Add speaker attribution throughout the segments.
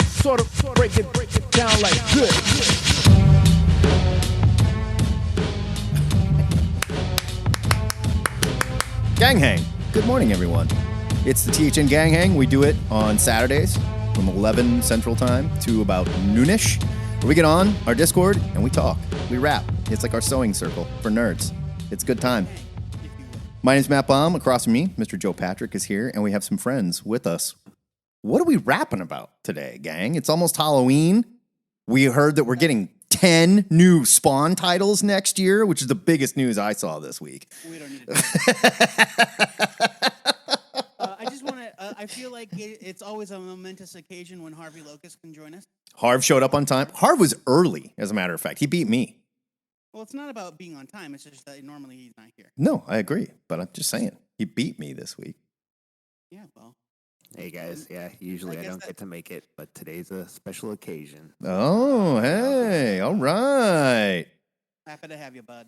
Speaker 1: Sort of break it down like this.
Speaker 2: Gang Hang. Good morning, everyone. It's the THN Gang Hang. We do it on Saturdays from 11 Central Time to about noonish. Where we get on our Discord and we talk. We rap. It's like our sewing circle for nerds. It's a good time. My name's Matt Baum. Across from me, Mr. Joe Patrick is here, and we have some friends with us. What are we rapping about today, gang? It's almost Halloween. We heard that we're getting 10 new Spawn titles next year, which is the biggest news I saw this week.
Speaker 3: We don't need to. I just want to. I feel like it's always a momentous occasion when Harvey Locust can join us.
Speaker 2: Harv showed up on time. Harv was early, as a matter of fact. He beat me.
Speaker 3: Well, it's not about being on time. It's just that normally he's not here.
Speaker 2: No, I agree. But I'm just saying, he beat me this week.
Speaker 3: Yeah, well.
Speaker 4: Hey guys, yeah, usually I don't get to make it, but today's a special occasion.
Speaker 2: Oh, hey, all right.
Speaker 3: Happy to have you, bud.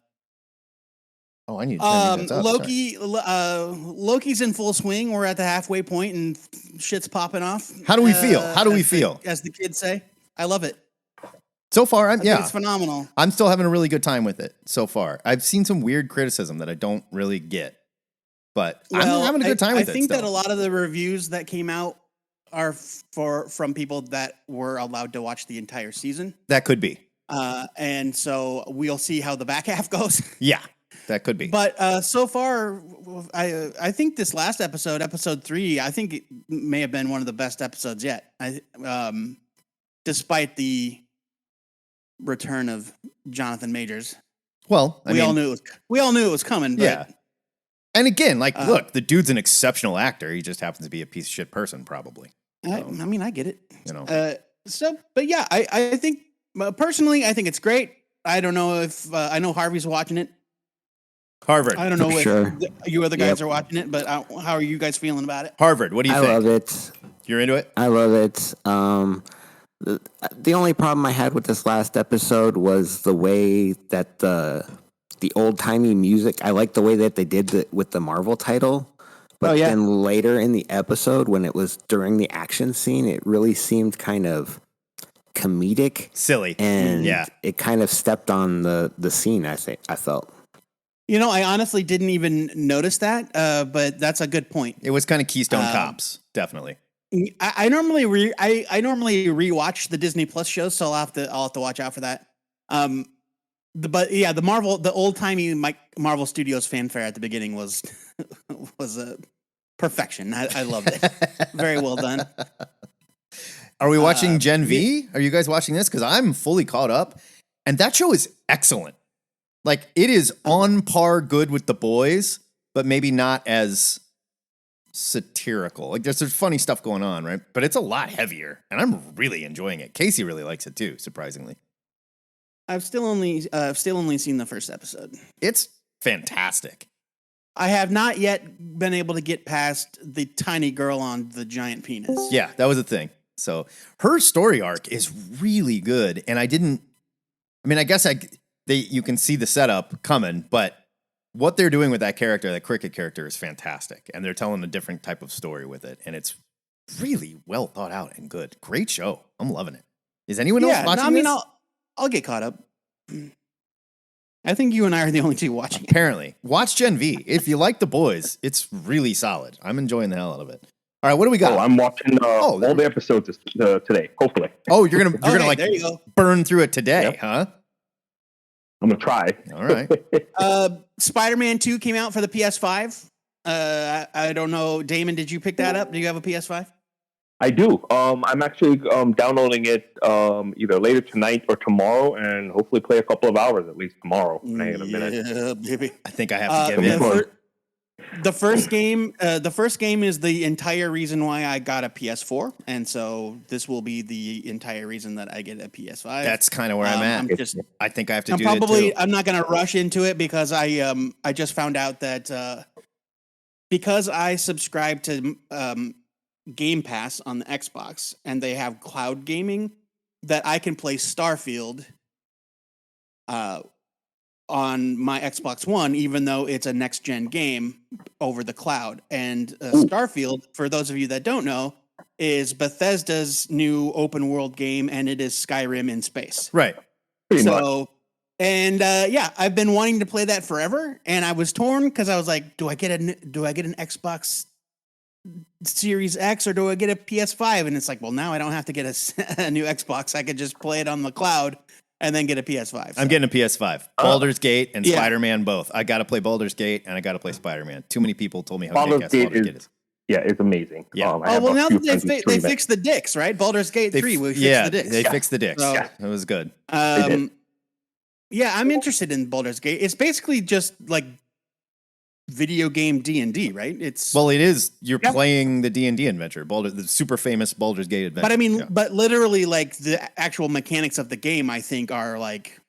Speaker 2: Oh, I need to turn these up.
Speaker 3: Loki's in full swing. We're at the halfway point, and shit's popping off.
Speaker 2: How do we feel? How do we feel?
Speaker 3: As the kids say, I love it.
Speaker 2: So far,
Speaker 3: it's phenomenal.
Speaker 2: I'm still having a really good time with it so far. I've seen some weird criticism that I don't really get. But I'm having a good time with it.
Speaker 3: I think that a lot of the reviews that came out are from people that were allowed to watch the entire season.
Speaker 2: That could be.
Speaker 3: And so we'll see how the back half goes.
Speaker 2: Yeah, that could be.
Speaker 3: But so far, I think this last episode, episode 3, I think it may have been one of the best episodes yet. Despite the return of Jonathan Majors.
Speaker 2: Well,
Speaker 3: we all knew it was coming. But,
Speaker 2: yeah. And again, look, the dude's an exceptional actor. He just happens to be a piece of shit person, probably.
Speaker 3: I mean, I get it.
Speaker 2: You know.
Speaker 3: But yeah, I think personally, I think it's great. I don't know if I know Harvey's watching it.
Speaker 2: Harvard.
Speaker 3: I don't know if you other guys are watching it, but how are you guys feeling about it?
Speaker 2: Harvard, what do you think?
Speaker 4: I love it.
Speaker 2: You're into it?
Speaker 4: I love it. The only problem I had with this last episode was the way that the old-timey music, I like the way that they did with the Marvel title. But then later in the episode, when it was during the action scene, it really seemed kind of comedic.
Speaker 2: Silly.
Speaker 4: And it kind of stepped on the scene, I felt.
Speaker 3: You know, I honestly didn't even notice that, but that's a good point.
Speaker 2: It was kind of Keystone Cops, definitely.
Speaker 3: I normally rewatch the Disney Plus shows, so I'll have to watch out for that. The old timey Marvel Studios fanfare at the beginning was a perfection. I loved it. Very well done.
Speaker 2: Are we watching Gen V? Are you guys watching this? Because I'm fully caught up, and that show is excellent. Like, it is on par good with The Boys, but maybe not as satirical. Like, there's funny stuff going on, right? But it's a lot heavier, and I'm really enjoying it. Casey really likes it too, surprisingly.
Speaker 3: I've still only seen the first episode.
Speaker 2: It's fantastic.
Speaker 3: I have not yet been able to get past the tiny girl on the giant penis.
Speaker 2: Yeah, that was a thing. So her story arc is really good, and I guess you can see the setup coming, but what they're doing with that character, that cricket character, is fantastic, and they're telling a different type of story with it, and it's really well thought out and good. Great show. I'm loving it. Is anyone else watching this?
Speaker 3: I'll get caught up. I think you and I are the only two watching it.
Speaker 2: Apparently. Watch Gen V. If you like The Boys, it's really solid. I'm enjoying the hell out of it. All right, what do we got?
Speaker 5: Oh, I'm watching all the episodes today, hopefully.
Speaker 2: Oh, you're gonna
Speaker 3: there you go.
Speaker 2: Burn through it today, huh?
Speaker 5: I'm gonna try.
Speaker 2: All right.
Speaker 3: Spider-Man 2 came out for the PS5. I don't know, Damon, did you pick that up? Do you have a PS5?
Speaker 5: I do. I'm actually downloading it either later tonight or tomorrow, and hopefully play a couple of hours at least tomorrow. In a minute.
Speaker 3: Yeah, baby.
Speaker 2: I think I have to give in.
Speaker 3: The first game is the entire reason why I got a PS4, and so this will be the entire reason that I get a PS5.
Speaker 2: That's kind of where I'm at. I think I have to do it too.
Speaker 3: I'm not going to rush into it because I just found out that because I subscribe to Game Pass on the Xbox and they have cloud gaming, that I can play Starfield on my Xbox One, even though it's a next gen game over the cloud. And Starfield, for those of you that don't know, is Bethesda's new open world game, and it is Skyrim in space.
Speaker 2: Right.
Speaker 5: Pretty much.
Speaker 3: And I've been wanting to play that forever, and I was torn because I was like, do I get an Xbox Series X or do I get a PS5? And it's like, well, now I don't have to get a new Xbox. I could just play it on the cloud and then get a PS5. So.
Speaker 2: I'm getting a PS5. Baldur's Gate and Spider-Man both. I got to play Baldur's Gate and I got to play Spider-Man. Too many people told me how
Speaker 5: Baldur's Gate is. Yeah, it's amazing.
Speaker 2: Yeah.
Speaker 3: Well, now that they fixed the dicks, right? Baldur's Gate 3, we fixed the dicks.
Speaker 2: They fixed the dicks.
Speaker 3: So,
Speaker 2: It was good.
Speaker 3: Yeah, I'm interested in Baldur's Gate. It's basically just like video game D&D, right? It
Speaker 2: is. You're playing the D&D adventure, the super famous Baldur's Gate adventure.
Speaker 3: But I mean, but literally, like the actual mechanics of the game, I think are like.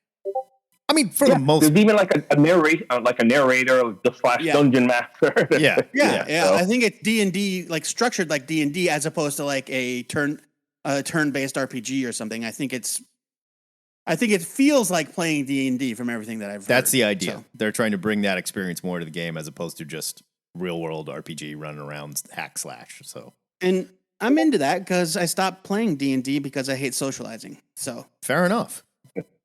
Speaker 2: I mean, for the most,
Speaker 5: there's even like a narrator, / dungeon master.
Speaker 2: Yeah.
Speaker 3: So. I think it's D&D, like structured like D&D, as opposed to like a turn-based RPG or something. I think it feels like playing D&D from everything that I've heard.
Speaker 2: That's the idea.
Speaker 3: So.
Speaker 2: They're trying to bring that experience more to the game as opposed to just real world RPG running around hack slash. So,
Speaker 3: and I'm into that because I stopped playing D&D because I hate socializing. So
Speaker 2: fair enough.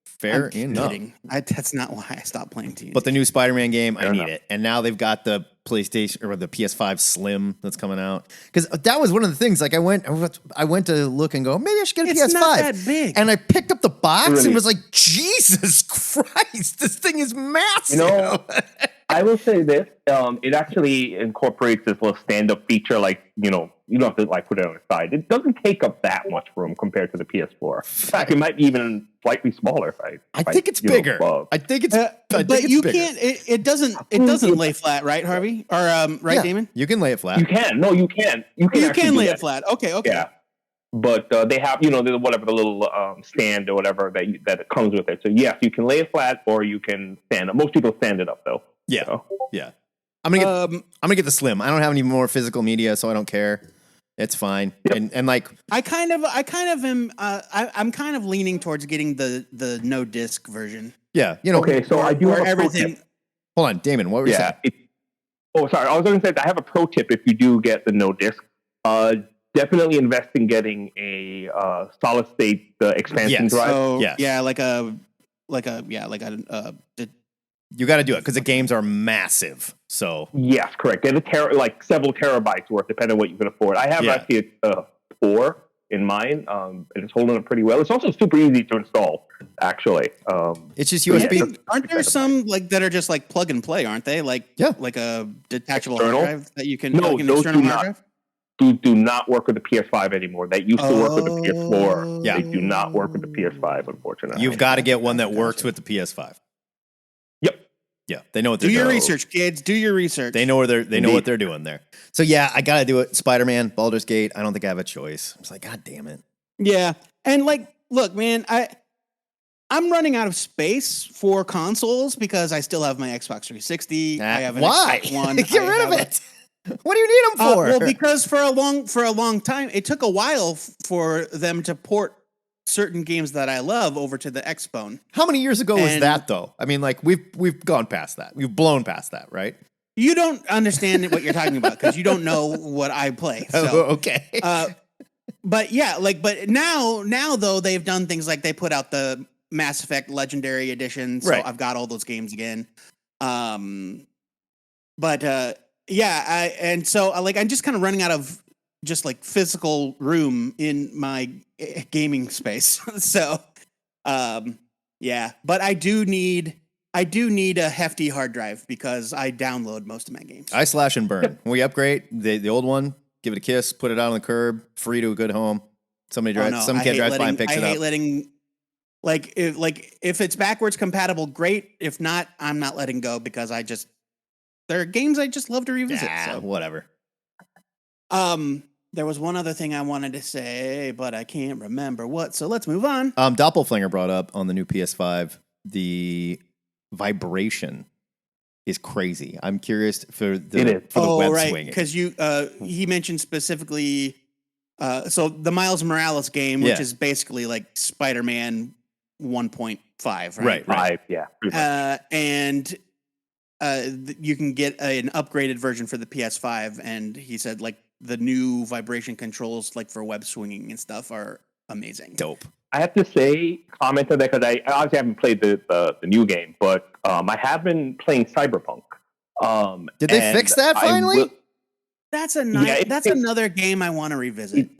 Speaker 2: Fair enough.
Speaker 3: That's not why I stopped playing D&D.
Speaker 2: But the new Spider-Man game, I need it. And now they've got the PlayStation or the PS5 Slim that's coming out. Because that was one of the things. Like I went to look and go, maybe I should get a PS5.
Speaker 3: It's not that big.
Speaker 2: And I picked up the box and was like, Jesus Christ, this thing is massive.
Speaker 5: You know, I will say this: it actually incorporates this little stand-up feature. Like, you know, you don't have to like put it on the side. It doesn't take up that much room compared to the PS4. In fact, it might be even slightly smaller.
Speaker 2: I think it's bigger. I think it's.
Speaker 3: But you can't. It doesn't lay flat, right, Harvey? Or right, Damon?
Speaker 2: You can lay it flat.
Speaker 5: You can. No, you can. You
Speaker 3: can lay it flat. Okay.
Speaker 5: Yeah. But they have, the little stand or whatever that it comes with it. So yes, you can lay it flat or you can stand it. Most people stand it up though.
Speaker 2: Yeah.
Speaker 5: So.
Speaker 2: Yeah. I'm gonna get the Slim. I don't have any more physical media, so I don't care. It's fine. Yep. And like
Speaker 3: I'm kind of leaning towards getting the no disc version.
Speaker 2: Yeah.
Speaker 5: Okay, so I do have everything.
Speaker 2: Hold on, Damon. What were you saying?
Speaker 5: Sorry. I was going to say I have a pro tip if you do get the no disc. Definitely invest in getting a solid state expansion drive.
Speaker 3: So,
Speaker 2: yes.
Speaker 3: Yeah,
Speaker 2: you got to do it because the games are massive. So
Speaker 5: yes, correct. Get several terabytes worth, depending on what you can afford. I have actually a 4 in mine, and it's holding up pretty well. It's also super easy to install. Actually,
Speaker 2: it's just USB.
Speaker 3: Aren't there some that are just like plug and play? Aren't they like a detachable hard drive that you can?
Speaker 5: No, those do not. Do not work with the PS5 anymore. That used to work with the PS4.
Speaker 2: Yeah.
Speaker 5: They do not work with the PS5, unfortunately.
Speaker 2: You've got to get one that works with the PS5.
Speaker 5: Yep.
Speaker 2: Yeah, they know what they're doing.
Speaker 3: Do your research, kids. Do your research.
Speaker 2: They know what they're doing there. So yeah, I got to do it. Spider-Man, Baldur's Gate. I don't think I have a choice. I was like, God damn it.
Speaker 3: Yeah, and look, man, I'm running out of space for consoles because I still have my Xbox 360. I have an Xbox One.
Speaker 2: Get rid of it. What do you need them for?
Speaker 3: Well, because for a long time, it took a while for them to port certain games that I love over to the Xbone.
Speaker 2: How many years ago was that, though? I mean, like we've gone past that. We've blown past that, right?
Speaker 3: You don't understand what you're talking about because you don't know what I play. So,
Speaker 2: okay.
Speaker 3: But yeah, but now though they've done things like they put out the Mass Effect Legendary Edition, so I've got all those games again. I'm just kind of running out of just like physical room in my gaming space. So, but I do need a hefty hard drive because I download most of my games.
Speaker 2: I slash and burn. When we upgrade the old one, give it a kiss, put it out on the curb, free to a good home. Some kid drives by and picks it up.
Speaker 3: I hate letting, if it's backwards compatible, great. If not, I'm not letting go because there are games I just love to revisit. So.
Speaker 2: Whatever.
Speaker 3: There was one other thing I wanted to say, but I can't remember what. So let's move on.
Speaker 2: Doppelflinger brought up on the new PS5 the vibration is crazy. I'm curious for the web swinging.
Speaker 3: Because he mentioned specifically, so the Miles Morales game, which is basically like Spider-Man 1.5,
Speaker 2: Right.
Speaker 5: Five, yeah. pretty much.
Speaker 3: And you can get an upgraded version for the PS5. And he said like the new vibration controls, like for web swinging and stuff, are amazing.
Speaker 2: Dope.
Speaker 5: I have to say, comment on that because I obviously haven't played the new game, but I have been playing Cyberpunk.
Speaker 2: Did they fix that finally?
Speaker 3: That's a
Speaker 5: Yeah,
Speaker 3: that's another game I want to revisit.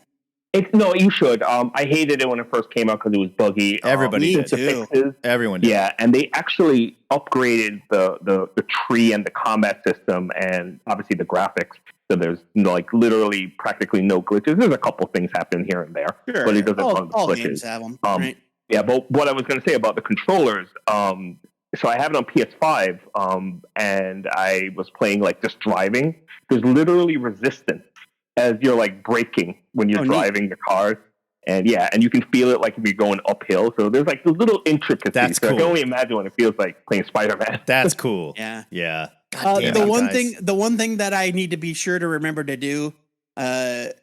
Speaker 5: No, you should. I hated it when it first came out because it was buggy.
Speaker 2: Everybody
Speaker 3: Me
Speaker 2: did.
Speaker 3: too.
Speaker 5: Fixes,
Speaker 2: Everyone did.
Speaker 5: yeah, and they actually upgraded the tree and the combat system, and obviously the graphics. So there's like literally practically no glitches. There's a couple things happening here and there,
Speaker 3: Sure.
Speaker 5: but it doesn't run the
Speaker 3: All
Speaker 5: glitches.
Speaker 3: games have them, right?
Speaker 5: Yeah, but what I was going to say about the controllers, so I have it on PS5, and I was playing like just driving. There's literally resistance as you're like braking when you're driving the cars. And yeah, and you can feel it like if you're going uphill. So there's like the little intricacies.
Speaker 2: That's
Speaker 5: So I
Speaker 2: cool.
Speaker 5: can only imagine what it feels like playing Spider-Man.
Speaker 2: That's cool.
Speaker 3: Yeah.
Speaker 2: Yeah. God damn
Speaker 3: The
Speaker 2: it,
Speaker 3: one
Speaker 2: guys.
Speaker 3: thing that I need to be sure to remember to do,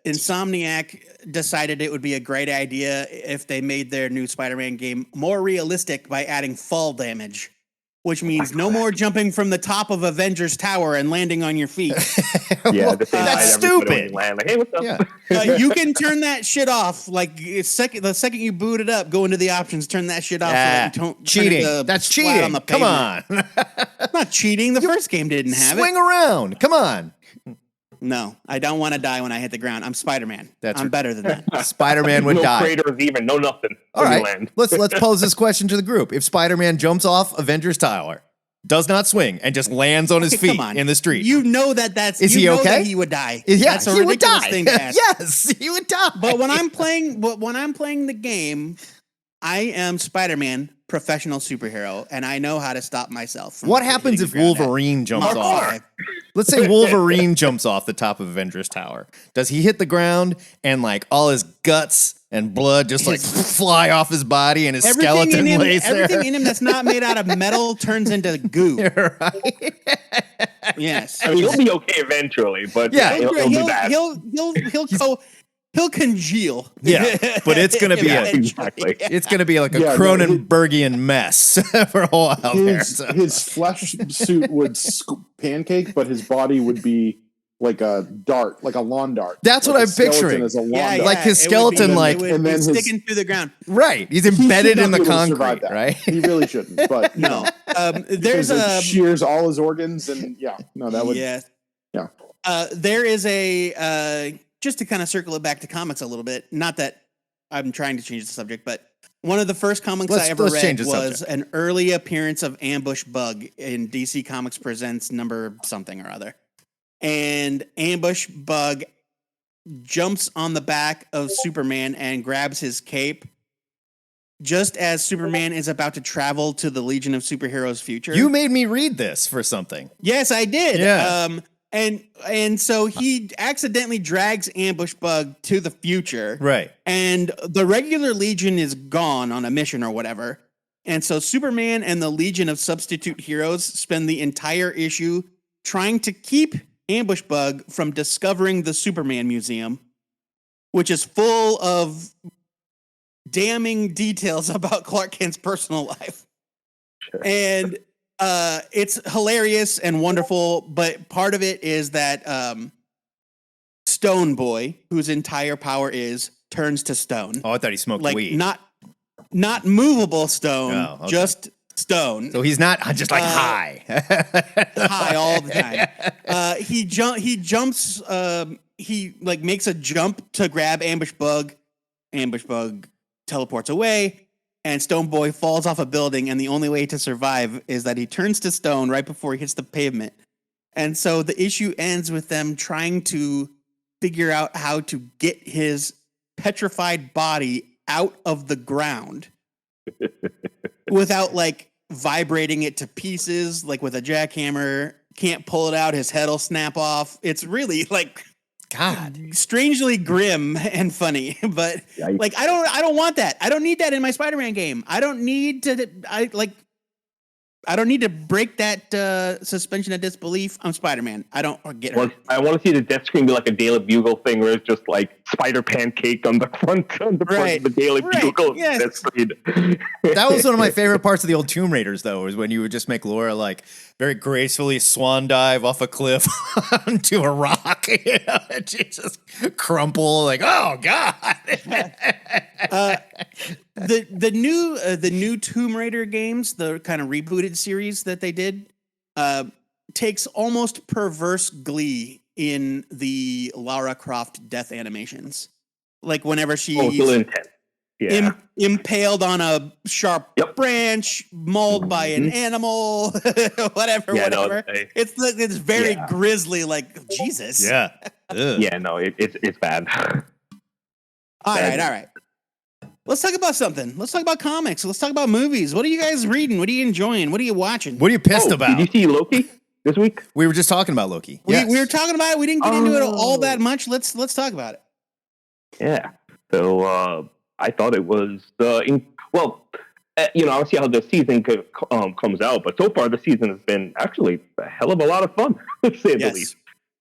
Speaker 3: Insomniac decided it would be a great idea if they made their new Spider-Man game more realistic by adding fall damage, which means no more jumping from the top of Avengers Tower and landing on your feet.
Speaker 5: Yeah, the same
Speaker 2: That's
Speaker 5: night, everybody when
Speaker 2: stupid.
Speaker 5: you land, like, hey, what's up?
Speaker 2: Yeah.
Speaker 3: You can turn that shit off. Like the second you boot it up, go into the options, turn that shit off. So
Speaker 2: Yeah.
Speaker 3: that you don't turn
Speaker 2: Cheating.
Speaker 3: it to
Speaker 2: That's
Speaker 3: flat
Speaker 2: cheating.
Speaker 3: on the
Speaker 2: Come
Speaker 3: pavement.
Speaker 2: on.
Speaker 3: Not cheating. The first game didn't have
Speaker 2: Swing
Speaker 3: it.
Speaker 2: around. Come on.
Speaker 3: No, I don't want to die when I hit the ground. I'm Spider-Man.
Speaker 2: That's
Speaker 3: I'm better than that.
Speaker 2: Spider-Man would
Speaker 5: no
Speaker 2: die.
Speaker 5: craters even, no nothing.
Speaker 2: All
Speaker 5: when you
Speaker 2: right.
Speaker 5: land.
Speaker 2: Let's pose this question to the group. If Spider-Man jumps off Avengers Tower, does not swing, and just lands on his
Speaker 3: Okay,
Speaker 2: feet
Speaker 3: come on.
Speaker 2: in the street,
Speaker 3: You know that's.
Speaker 2: Is
Speaker 3: you
Speaker 2: he
Speaker 3: know
Speaker 2: okay?
Speaker 3: That he would die.
Speaker 2: yeah,
Speaker 3: That's a
Speaker 2: he would
Speaker 3: ridiculous
Speaker 2: die.
Speaker 3: thing to ask.
Speaker 2: Yes, he would die.
Speaker 3: But when I'm playing the game, I am Spider-Man, professional superhero, and I know how to stop myself. From
Speaker 2: what happens
Speaker 3: hitting
Speaker 2: if
Speaker 3: the ground at
Speaker 2: Wolverine jumps
Speaker 3: Mach
Speaker 2: off?
Speaker 3: 5.
Speaker 2: Let's say Wolverine jumps off the top of Avengers Tower. Does he hit the ground and like all his guts and blood just like fly off his body and his skeleton lays there?
Speaker 3: Everything in him that's not made out of metal turns into goo.
Speaker 2: Right?
Speaker 3: Yes.
Speaker 5: I mean, he'll be okay eventually, but
Speaker 2: Yeah.
Speaker 5: he'll be bad.
Speaker 3: He'll congeal.
Speaker 2: Yeah, but it's gonna be
Speaker 5: Exactly.
Speaker 2: it's gonna be like a
Speaker 1: Yeah, no,
Speaker 2: Cronenbergian mess for a while there.
Speaker 1: His,
Speaker 2: So.
Speaker 1: his flesh suit would pancake, but his body would be like a dart, like a lawn dart.
Speaker 2: That's
Speaker 1: Like
Speaker 2: what
Speaker 1: a
Speaker 2: I'm
Speaker 1: skeleton
Speaker 2: picturing.
Speaker 1: is a lawn
Speaker 3: Yeah,
Speaker 1: dart.
Speaker 2: Like his
Speaker 3: it would
Speaker 2: skeleton,
Speaker 3: be-
Speaker 2: like-
Speaker 3: it would
Speaker 1: And
Speaker 3: be
Speaker 1: then his-
Speaker 3: sticking through the ground.
Speaker 2: Right, he's
Speaker 1: He should
Speaker 2: embedded
Speaker 1: not
Speaker 2: in the
Speaker 1: be able to survive
Speaker 2: concrete,
Speaker 1: that.
Speaker 2: right?
Speaker 1: He really shouldn't. But you
Speaker 3: No,
Speaker 1: know,
Speaker 3: there's
Speaker 1: because it
Speaker 3: a
Speaker 1: shears all his organs, and yeah, no, that would.
Speaker 3: yeah.
Speaker 1: Yeah.
Speaker 3: There is a just to kind of circle it back to comics a little bit. Not that I'm trying to change the subject, but one of the first comics
Speaker 2: Let's-
Speaker 3: I ever
Speaker 2: let's
Speaker 3: read
Speaker 2: change the
Speaker 3: was
Speaker 2: subject.
Speaker 3: an early appearance of Ambush Bug in DC Comics Presents number something or other. And Ambush Bug jumps on the back of Superman and grabs his cape just as Superman is about to travel to the Legion of Superheroes future.
Speaker 2: You made me read this for something.
Speaker 3: Yes, I did.
Speaker 2: Yeah.
Speaker 3: And so he accidentally drags Ambush Bug to the future.
Speaker 2: Right.
Speaker 3: And the regular Legion is gone on a mission or whatever. And so Superman and the Legion of Substitute Heroes spend the entire issue trying to keep Ambush Bug from discovering the Superman Museum, which is full of damning details about Clark Kent's personal life.
Speaker 5: Sure.
Speaker 3: And it's hilarious and wonderful, but part of it is that Stone Boy, whose entire power is, turns to stone.
Speaker 2: Oh, I thought he smoked
Speaker 3: Like
Speaker 2: weed.
Speaker 3: not movable stone,
Speaker 2: Oh, okay.
Speaker 3: just stone.
Speaker 2: So he's not just like high.
Speaker 3: High all the time. He jumps. He like makes a jump to grab Ambush Bug. Ambush Bug teleports away, and Stone Boy falls off a building. And the only way to survive is that he turns to stone right before he hits the pavement. And so the issue ends with them trying to figure out how to get his petrified body out of the ground without like vibrating it to pieces, like with a jackhammer. Can't pull it out. His head will snap off. It's really like
Speaker 2: God.
Speaker 3: strangely grim and funny, but
Speaker 5: Yikes.
Speaker 3: like I don't want that. I don't need that in my Spider-Man game. I don't need to. I don't need to break that suspension of disbelief. I'm Spider-Man. I don't get hurt.
Speaker 5: I want to see the death screen be like a Daily Bugle thing where it's just like Spider Pancake on the front of the Daily Bugle
Speaker 3: yes.
Speaker 5: death screen.
Speaker 2: That was one of my favorite parts of the old Tomb Raiders, though, was when you would just make Laura like very gracefully swan dive off a cliff onto a rock. You know, and she just crumple like, oh god.
Speaker 3: The new Tomb Raider games, the kind of rebooted series that they did, takes almost perverse glee in the Lara Croft death animations. Like whenever she's
Speaker 5: intense. Yeah.
Speaker 3: Impaled on a sharp branch, mauled by an animal, whatever. It's very grisly, like Jesus.
Speaker 2: Yeah.
Speaker 5: Yeah, no, it's bad.
Speaker 3: All right. Let's talk about something. Let's talk about comics. Let's talk about movies. What are you guys reading? What are you enjoying? What are you watching?
Speaker 2: What are you pissed about?
Speaker 5: Did you see Loki this week?
Speaker 2: We were just talking about Loki.
Speaker 3: We were talking about it. We didn't get into it all that much. Let's talk about it.
Speaker 5: Yeah. So I thought it was I'll see how the season comes out, but so far the season has been actually a hell of a lot of fun, to say the least.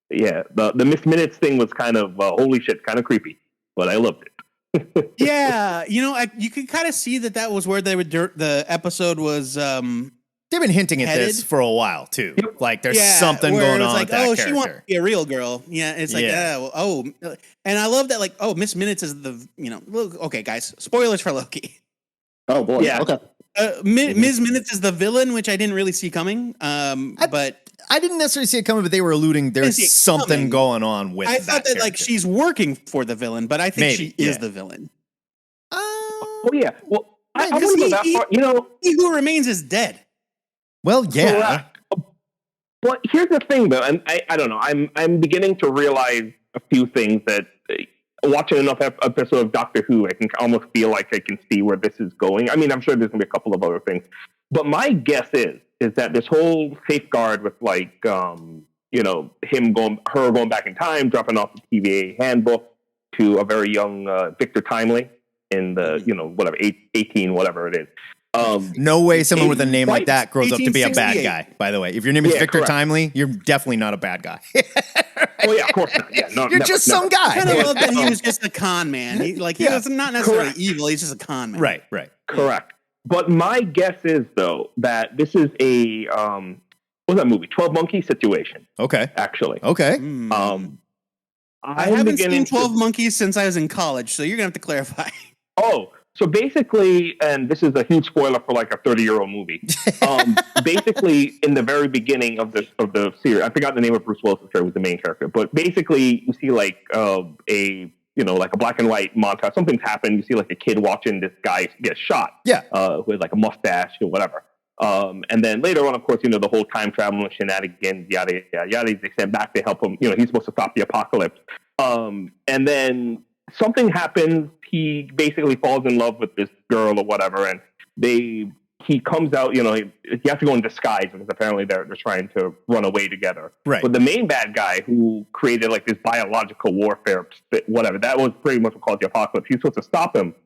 Speaker 5: Yeah, the Miss Minutes thing was kind of holy shit, kind of creepy, but I loved it.
Speaker 3: Yeah, you could kind of see that was where the episode was.
Speaker 2: They've been hinting at this for a while too. Like there's something going on.
Speaker 3: Like,
Speaker 2: with that character.
Speaker 3: She wants to be a real girl. Yeah, it's like, and I love that. Like, Miss Minutes is the okay, guys. Spoilers for Loki.
Speaker 1: Oh boy.
Speaker 5: Yeah.
Speaker 1: Okay.
Speaker 3: Ms. Minutes is the villain, which I didn't really see coming. But
Speaker 2: I didn't necessarily see it coming, but they were alluding there's something going on with.
Speaker 3: I thought that like she's working for the villain, but I think she is the villain.
Speaker 5: Oh yeah. Well, I wouldn't go that far.
Speaker 3: He Who Remains is dead.
Speaker 2: Well, yeah.
Speaker 5: But here's the thing, though, and I don't know. I'm beginning to realize a few things that watching enough episodes of Doctor Who, I can almost feel like I can see where this is going. I mean, I'm sure there's gonna be a couple of other things, but my guess is that this whole safeguard with like her going back in time, dropping off the TVA handbook to a very young Victor Timely in the 18 whatever it is.
Speaker 2: No way someone with a name like that grows up to be a bad guy, by the way. If your name is Victor Timely, you're definitely not a bad guy.
Speaker 5: Oh, yeah, of course not. Yeah, no,
Speaker 2: you're just some guy.
Speaker 3: I kind of love that he was just a con man. He was not necessarily evil. He's just a con man.
Speaker 2: Right.
Speaker 5: Correct. But my guess is, though, that this is a, what's that movie? 12 Monkeys situation.
Speaker 2: Okay.
Speaker 5: Actually.
Speaker 2: Okay.
Speaker 3: I haven't seen 12 Monkeys since I was in college, so you're going to have to clarify.
Speaker 5: Oh, so basically, and this is a huge spoiler for like a 30-year-old movie. Basically, in the very beginning of the series, I forgot the name of Bruce Willis, who was the main character, but basically, you see like like a black and white montage. Something's happened. You see like a kid watching this guy get shot.
Speaker 2: Yeah.
Speaker 5: With like a mustache or whatever. And then later on, of course, the whole time traveling shenanigans, yada yada yada. They send back to help him. He's supposed to stop the apocalypse. And then something happens. He basically falls in love with this girl or whatever, and he comes out. He has to go in disguise because apparently they're trying to run away together.
Speaker 2: Right.
Speaker 5: But the main bad guy who created like this biological warfare, whatever, that was pretty much what called the apocalypse. He's supposed to stop him.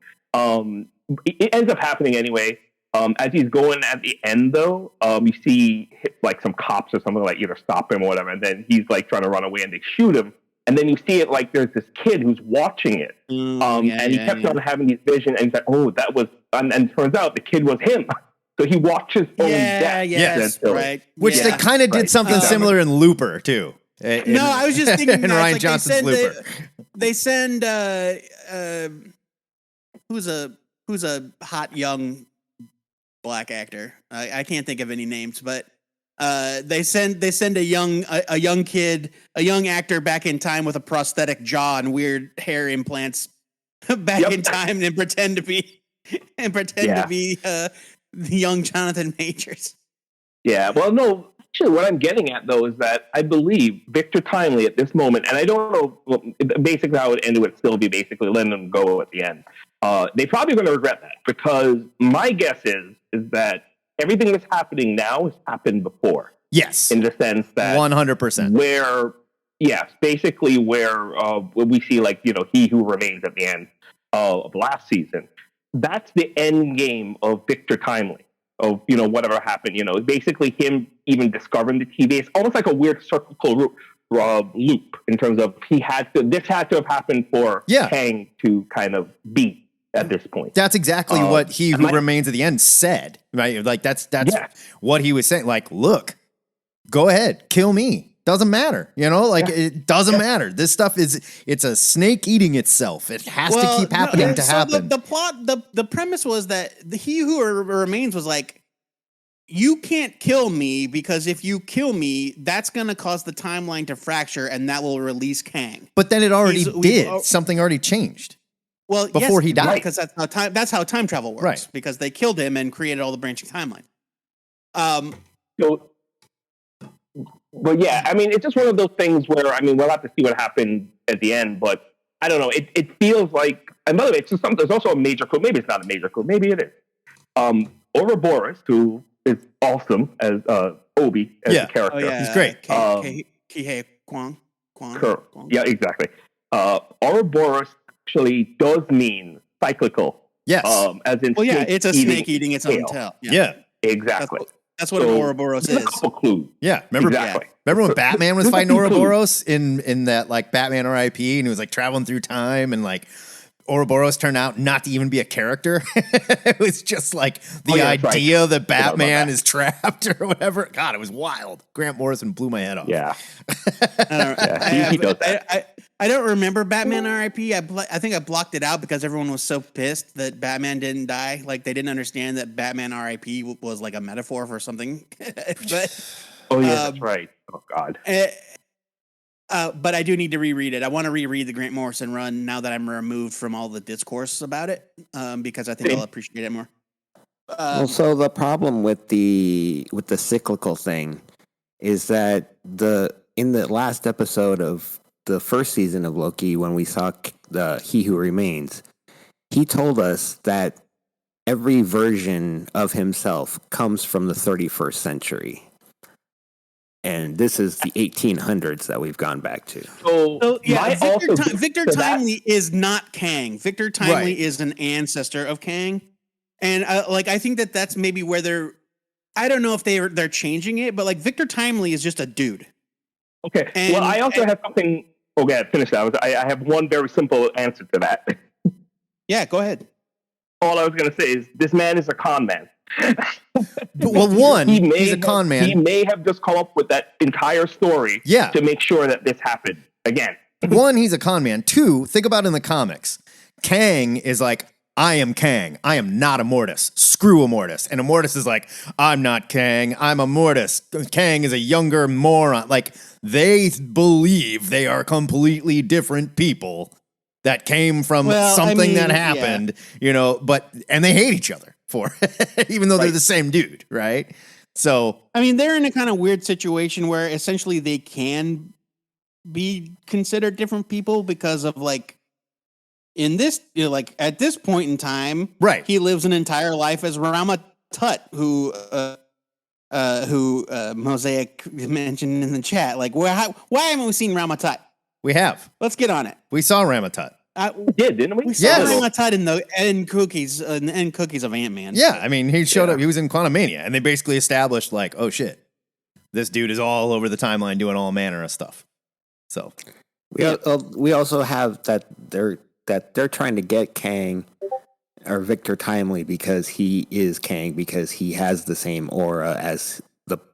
Speaker 5: It ends up happening anyway. As he's going at the end, though, you see like some cops or something like either stop him or whatever, and then he's like trying to run away, and they shoot him. And then you see it like there's this kid who's watching it, and he kept on having these visions, and he's like, "Oh, that was," and it turns out the kid was him. So he watches own death.
Speaker 3: Yes, right.
Speaker 2: Which they kind of did something similar in Looper too.
Speaker 3: No, I was just thinking
Speaker 2: in Ryan Johnson's Looper.
Speaker 3: They send who's a hot young black actor. I can't think of any names, but they send a young kid, a young actor back in time with a prosthetic jaw and weird hair implants back in time and pretend to be the young Jonathan Majors.
Speaker 5: Yeah, well, no, actually what I'm getting at, though, is that I believe Victor Timely at this moment, and I don't know, basically how it would end would still be basically letting them go at the end. They probably going to regret that, because my guess is that everything that's happening now has happened before.
Speaker 2: Yes.
Speaker 5: In the sense that
Speaker 2: 100%.
Speaker 5: Basically where we see like, He Who Remains at the end of last season. That's the end game of Victor Timely. of whatever happened. Basically him even discovering the TV. It's almost like a weird circle loop in terms of this had to have happened for Kang to kind of be at this point.
Speaker 2: That's exactly what He Who Remains at the end said, right? Like that's what he was saying. Like, look, go ahead, kill me. Doesn't matter, it doesn't matter. This stuff it's a snake eating itself. It has to keep happening to happen.
Speaker 3: The plot, the premise was that He Who Remains was like, you can't kill me because if you kill me, that's going to cause the timeline to fracture and that will release Kang.
Speaker 2: But then it already did. Something already changed.
Speaker 3: Well,
Speaker 2: before he died,
Speaker 3: because that's how time travel works.
Speaker 2: Right.
Speaker 3: Because they killed him and created all the branching timeline.
Speaker 5: But yeah, I mean, it's just one of those things where, we'll have to see what happened at the end, but I don't know. It feels like, and by the way, it's just something, there's also a major clue. Maybe it's not a major clue. Maybe it is. Ouroboros, who is awesome as Obi, as the character.
Speaker 3: Oh, yeah.
Speaker 2: He's great.
Speaker 3: Kihei Kwang.
Speaker 5: Yeah, exactly. Ouroboros actually does mean cyclical.
Speaker 2: Yes.
Speaker 5: As in
Speaker 3: it's a snake eating its own tail.
Speaker 2: Yeah.
Speaker 5: Exactly.
Speaker 3: That's what an Ouroboros is.
Speaker 5: A couple clues.
Speaker 2: Yeah, remember when Batman was fighting Ouroboros in that like Batman R.I.P. and he was like traveling through time and like Ouroboros turned out not to even be a character. It was just like the idea that Batman is trapped or whatever. God, it was wild. Grant Morrison blew my head off.
Speaker 5: Yeah,
Speaker 3: he does that. I don't remember Batman R.I.P. I think I blocked it out because everyone was so pissed that Batman didn't die. Like they didn't understand that Batman R.I.P. was like a metaphor for something. But
Speaker 5: that's right. Oh God.
Speaker 3: But I do need to reread it. I want to reread the Grant Morrison run now that I'm removed from all the discourse about it, because I think I'll appreciate it more.
Speaker 4: So the problem with the cyclical thing is that in the last episode of the first season of Loki, when we saw the He Who Remains, he told us that every version of himself comes from the 31st century. And this is the 1800s that we've gone back to.
Speaker 5: So
Speaker 3: Victor Timely is not Kang. Victor Timely is an ancestor of Kang. And I think that's maybe where I don't know if they're changing it, but like Victor Timely is just a dude.
Speaker 5: Okay. I also have something. Okay, finish that. I have one very simple answer to that.
Speaker 3: Yeah, go ahead.
Speaker 5: All I was going to say is this man is a con man.
Speaker 2: He's a con man.
Speaker 5: He may have just come up with that entire story to make sure that this happened again.
Speaker 2: One, he's a con man. Two, think about in the comics. Kang is like, I am Kang. I am not Immortus. Screw Immortus. And Immortus is like, I'm not Kang. I'm Immortus. Kang is a younger moron. Like, they believe they are completely different people that came from something that happened, and they hate each other for it, even though they're the same dude, right? So,
Speaker 3: they're in a kind of weird situation where essentially they can be considered different people because of in this, at this point in time, he lives an entire life as Rama Tut, who Mosaic mentioned in the chat. Like, why haven't we seen Rama Tut?
Speaker 2: We have.
Speaker 3: Let's get on it.
Speaker 2: We saw Rama Tut.
Speaker 5: We did, didn't we?
Speaker 3: We saw Rama Tut in the end cookies of Ant-Man.
Speaker 2: Yeah, he showed up. He was in Quantum Mania, and they basically established oh shit, this dude is all over the timeline doing all manner of stuff. So
Speaker 4: we also have that they're trying to get Kang or Victor Timely because he is Kang, because he has the same aura as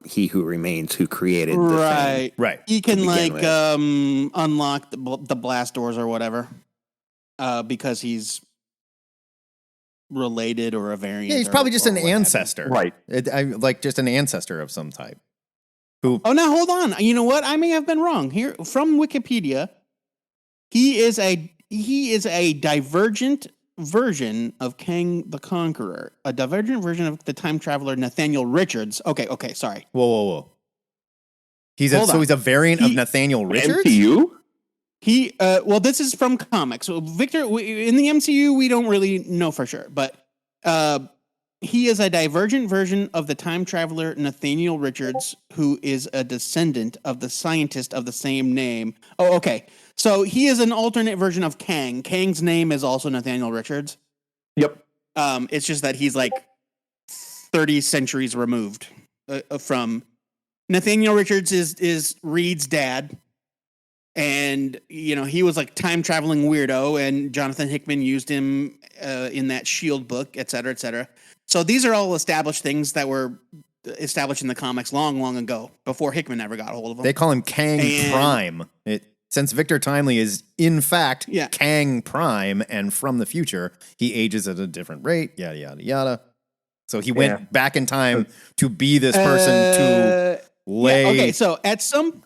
Speaker 4: He Who Remains, who created the thing.
Speaker 2: Right.
Speaker 3: He can unlock the blast doors or whatever, because he's related or a variant.
Speaker 2: Yeah, he's probably just an ancestor,
Speaker 5: right?
Speaker 2: Just an ancestor of some type. Who?
Speaker 3: Oh, now hold on. You know what? I may have been wrong here. From Wikipedia, he is a divergent version of Kang the Conqueror, a divergent version of the time traveler Nathaniel Richards. Okay, sorry.
Speaker 2: Whoa. He's a variant of Nathaniel Richards?
Speaker 5: MCU?
Speaker 3: This is from comics. So Victor, in the MCU, we don't really know for sure, but he is a divergent version of the time traveler Nathaniel Richards, who is a descendant of the scientist of the same name. Oh, okay. So he is an alternate version of Kang. Kang's name is also Nathaniel Richards.
Speaker 5: Yep.
Speaker 3: It's just that he's 30 centuries removed from. Nathaniel Richards is Reed's dad. And, he was like time traveling weirdo, and Jonathan Hickman used him in that Shield book, et cetera, et cetera. So these are all established things that were established in the comics long, long ago, before Hickman ever got a hold of them.
Speaker 2: They call him Kang Prime. Since Victor Timely is, in fact, Kang Prime, and from the future, he ages at a different rate, yada, yada, yada. So he went back in time to be this person to lay...
Speaker 3: okay, so at some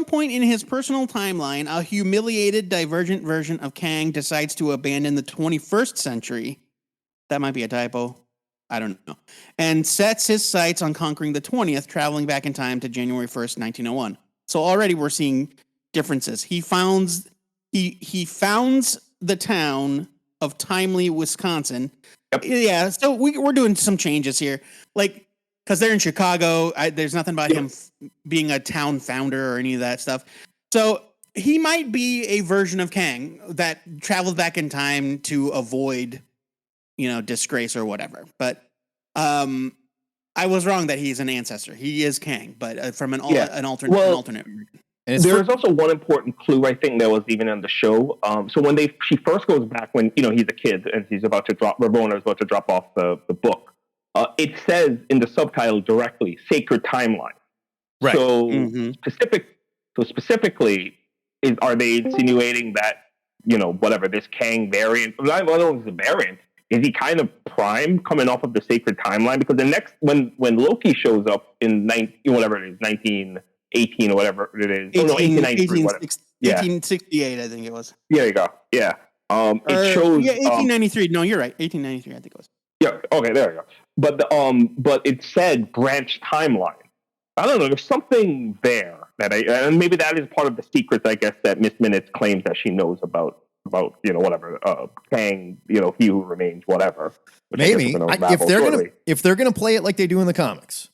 Speaker 3: point in his personal timeline, a humiliated, divergent version of Kang decides to abandon the 21st century. That might be a typo. I don't know. And sets his sights on conquering the 20th, traveling back in time to January 1st, 1901. So already we're seeing differences. He founds the town of Timely, Wisconsin. Yep. Yeah, so we're doing some changes here. Like, because they're in Chicago, there's nothing about him being a town founder or any of that stuff. So he might be a version of Kang that traveled back in time to avoid, disgrace or whatever. But I was wrong that he's an ancestor. He is Kang, but from an alternate.
Speaker 5: There's also one important clue, I think, that was even on the show. So when she first goes back when, he's a kid and he's about to Ramona is about to drop off the book. It says in the subtitle directly, Sacred Timeline. Right. So specifically, are they insinuating that, whatever, this Kang variant, I don't know if it's a variant, is he kind of Prime coming off of the Sacred Timeline? Because the next, when Loki shows up in 1918 or whatever it is.
Speaker 3: 1868, I think it was.
Speaker 5: There you go. Yeah. It shows...
Speaker 3: 1893. No, you're right. 1893, I think it was.
Speaker 5: Yeah, okay, there you go. But it said branch timeline. I don't know, there's something there and maybe that is part of the secrets, I guess, that Miss Minutes claims that she knows about whatever, Kang, He Who Remains, whatever.
Speaker 2: Maybe if they're gonna play it like they do in the comics,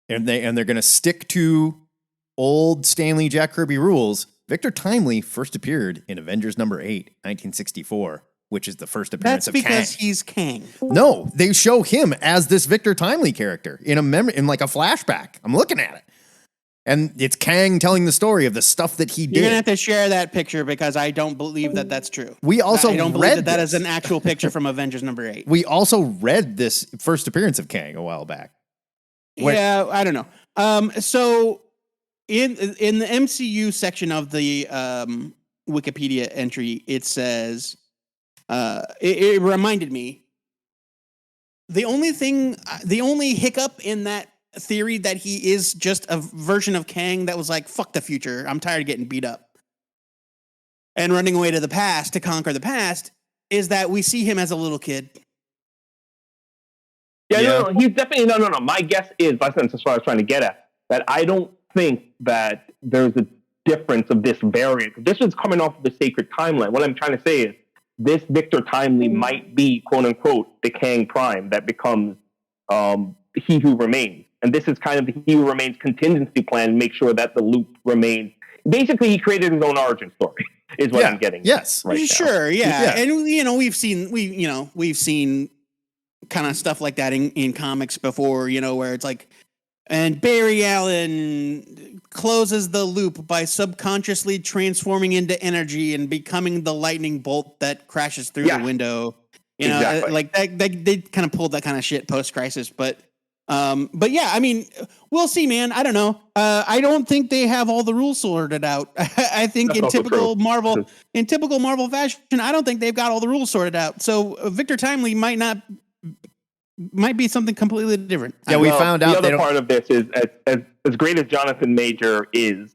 Speaker 2: and they're gonna stick to old Stanley Jack Kirby rules, Victor Timely first appeared in Avengers number 8, 1964. Which is the first appearance of Kang.
Speaker 3: That's because he's Kang.
Speaker 2: No, they show him as this Victor Timely character in like a flashback. I'm looking at it. And it's Kang telling the story of the stuff that he did.
Speaker 3: You're going to have to share that picture because I don't believe that that's true.
Speaker 2: We also
Speaker 3: I don't believe that is an actual picture from Avengers number 8.
Speaker 2: We also read this first appearance of Kang a while back.
Speaker 3: Yeah, I don't know. So in the MCU section of the Wikipedia entry, it says... It reminded me, the only hiccup in that theory that he is just a version of Kang that was like, fuck the future, I'm tired of getting beat up, and running away to the past to conquer the past, is that we see him as a little kid.
Speaker 5: No, he's definitely, no. My guess is, that's what I was trying to get at, that I don't think that there's a difference of this variant. This is coming off of the Sacred Timeline. What I'm trying to say is, this Victor Timely might be, quote unquote, the Kang Prime that becomes He Who Remains. And this is kind of the He Who Remains contingency plan to make sure that the loop remains. Basically, he created his own origin story, is what I'm getting.
Speaker 2: Yes.
Speaker 5: Right
Speaker 3: sure, yeah. And, we've seen kind of stuff like that in comics before, where it's like, and Barry Allen closes the loop by subconsciously transforming into energy and becoming the lightning bolt that crashes through the window. Exactly. Like that, they kind of pulled that kind of shit post-crisis. But yeah, I mean, we'll see, man. I don't know. I don't think they have all the rules sorted out. I think in typical Marvel fashion, I don't think they've got all the rules sorted out. So Victor Timely might be something completely different.
Speaker 2: Yeah, we found out.
Speaker 5: The other part of this is, as great as Jonathan Major is,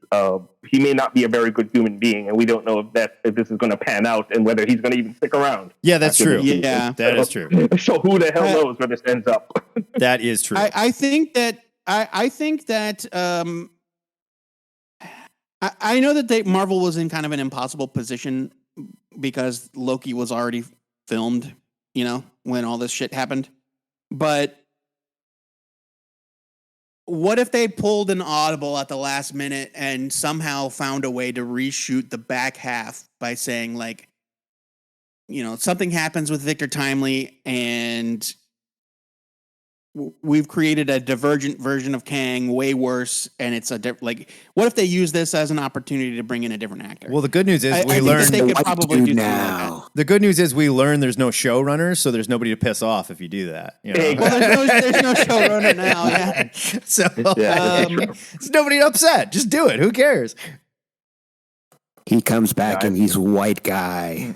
Speaker 5: he may not be a very good human being, and we don't know if this is going to pan out and whether he's going to even stick around.
Speaker 2: Yeah, that's true.
Speaker 3: Yeah,
Speaker 2: that is true.
Speaker 5: So who the hell knows where this ends up?
Speaker 2: That is true.
Speaker 3: I think that I know that Marvel was in kind of an impossible position because Loki was already filmed, when all this shit happened. But what if they pulled an audible at the last minute and somehow found a way to reshoot the back half by saying, like, something happens with Victor Timely and we've created a divergent version of Kang, way worse, and it's like, what if they use this as an opportunity to bring in a different actor?
Speaker 2: Well, the good news is
Speaker 3: I
Speaker 2: we
Speaker 3: think that
Speaker 2: learned.
Speaker 3: they could
Speaker 4: White
Speaker 3: probably
Speaker 4: dude
Speaker 3: do something like that.
Speaker 4: now.
Speaker 2: The good news is we learned there's no showrunners, so there's nobody to piss off if you do that. You know?
Speaker 3: Well, there's no showrunner now. Yeah.
Speaker 2: So
Speaker 5: Yeah, that's true.
Speaker 2: it's nobody upset. Just do it. Who cares?
Speaker 4: He comes back
Speaker 5: Yeah,
Speaker 4: and he's white guy.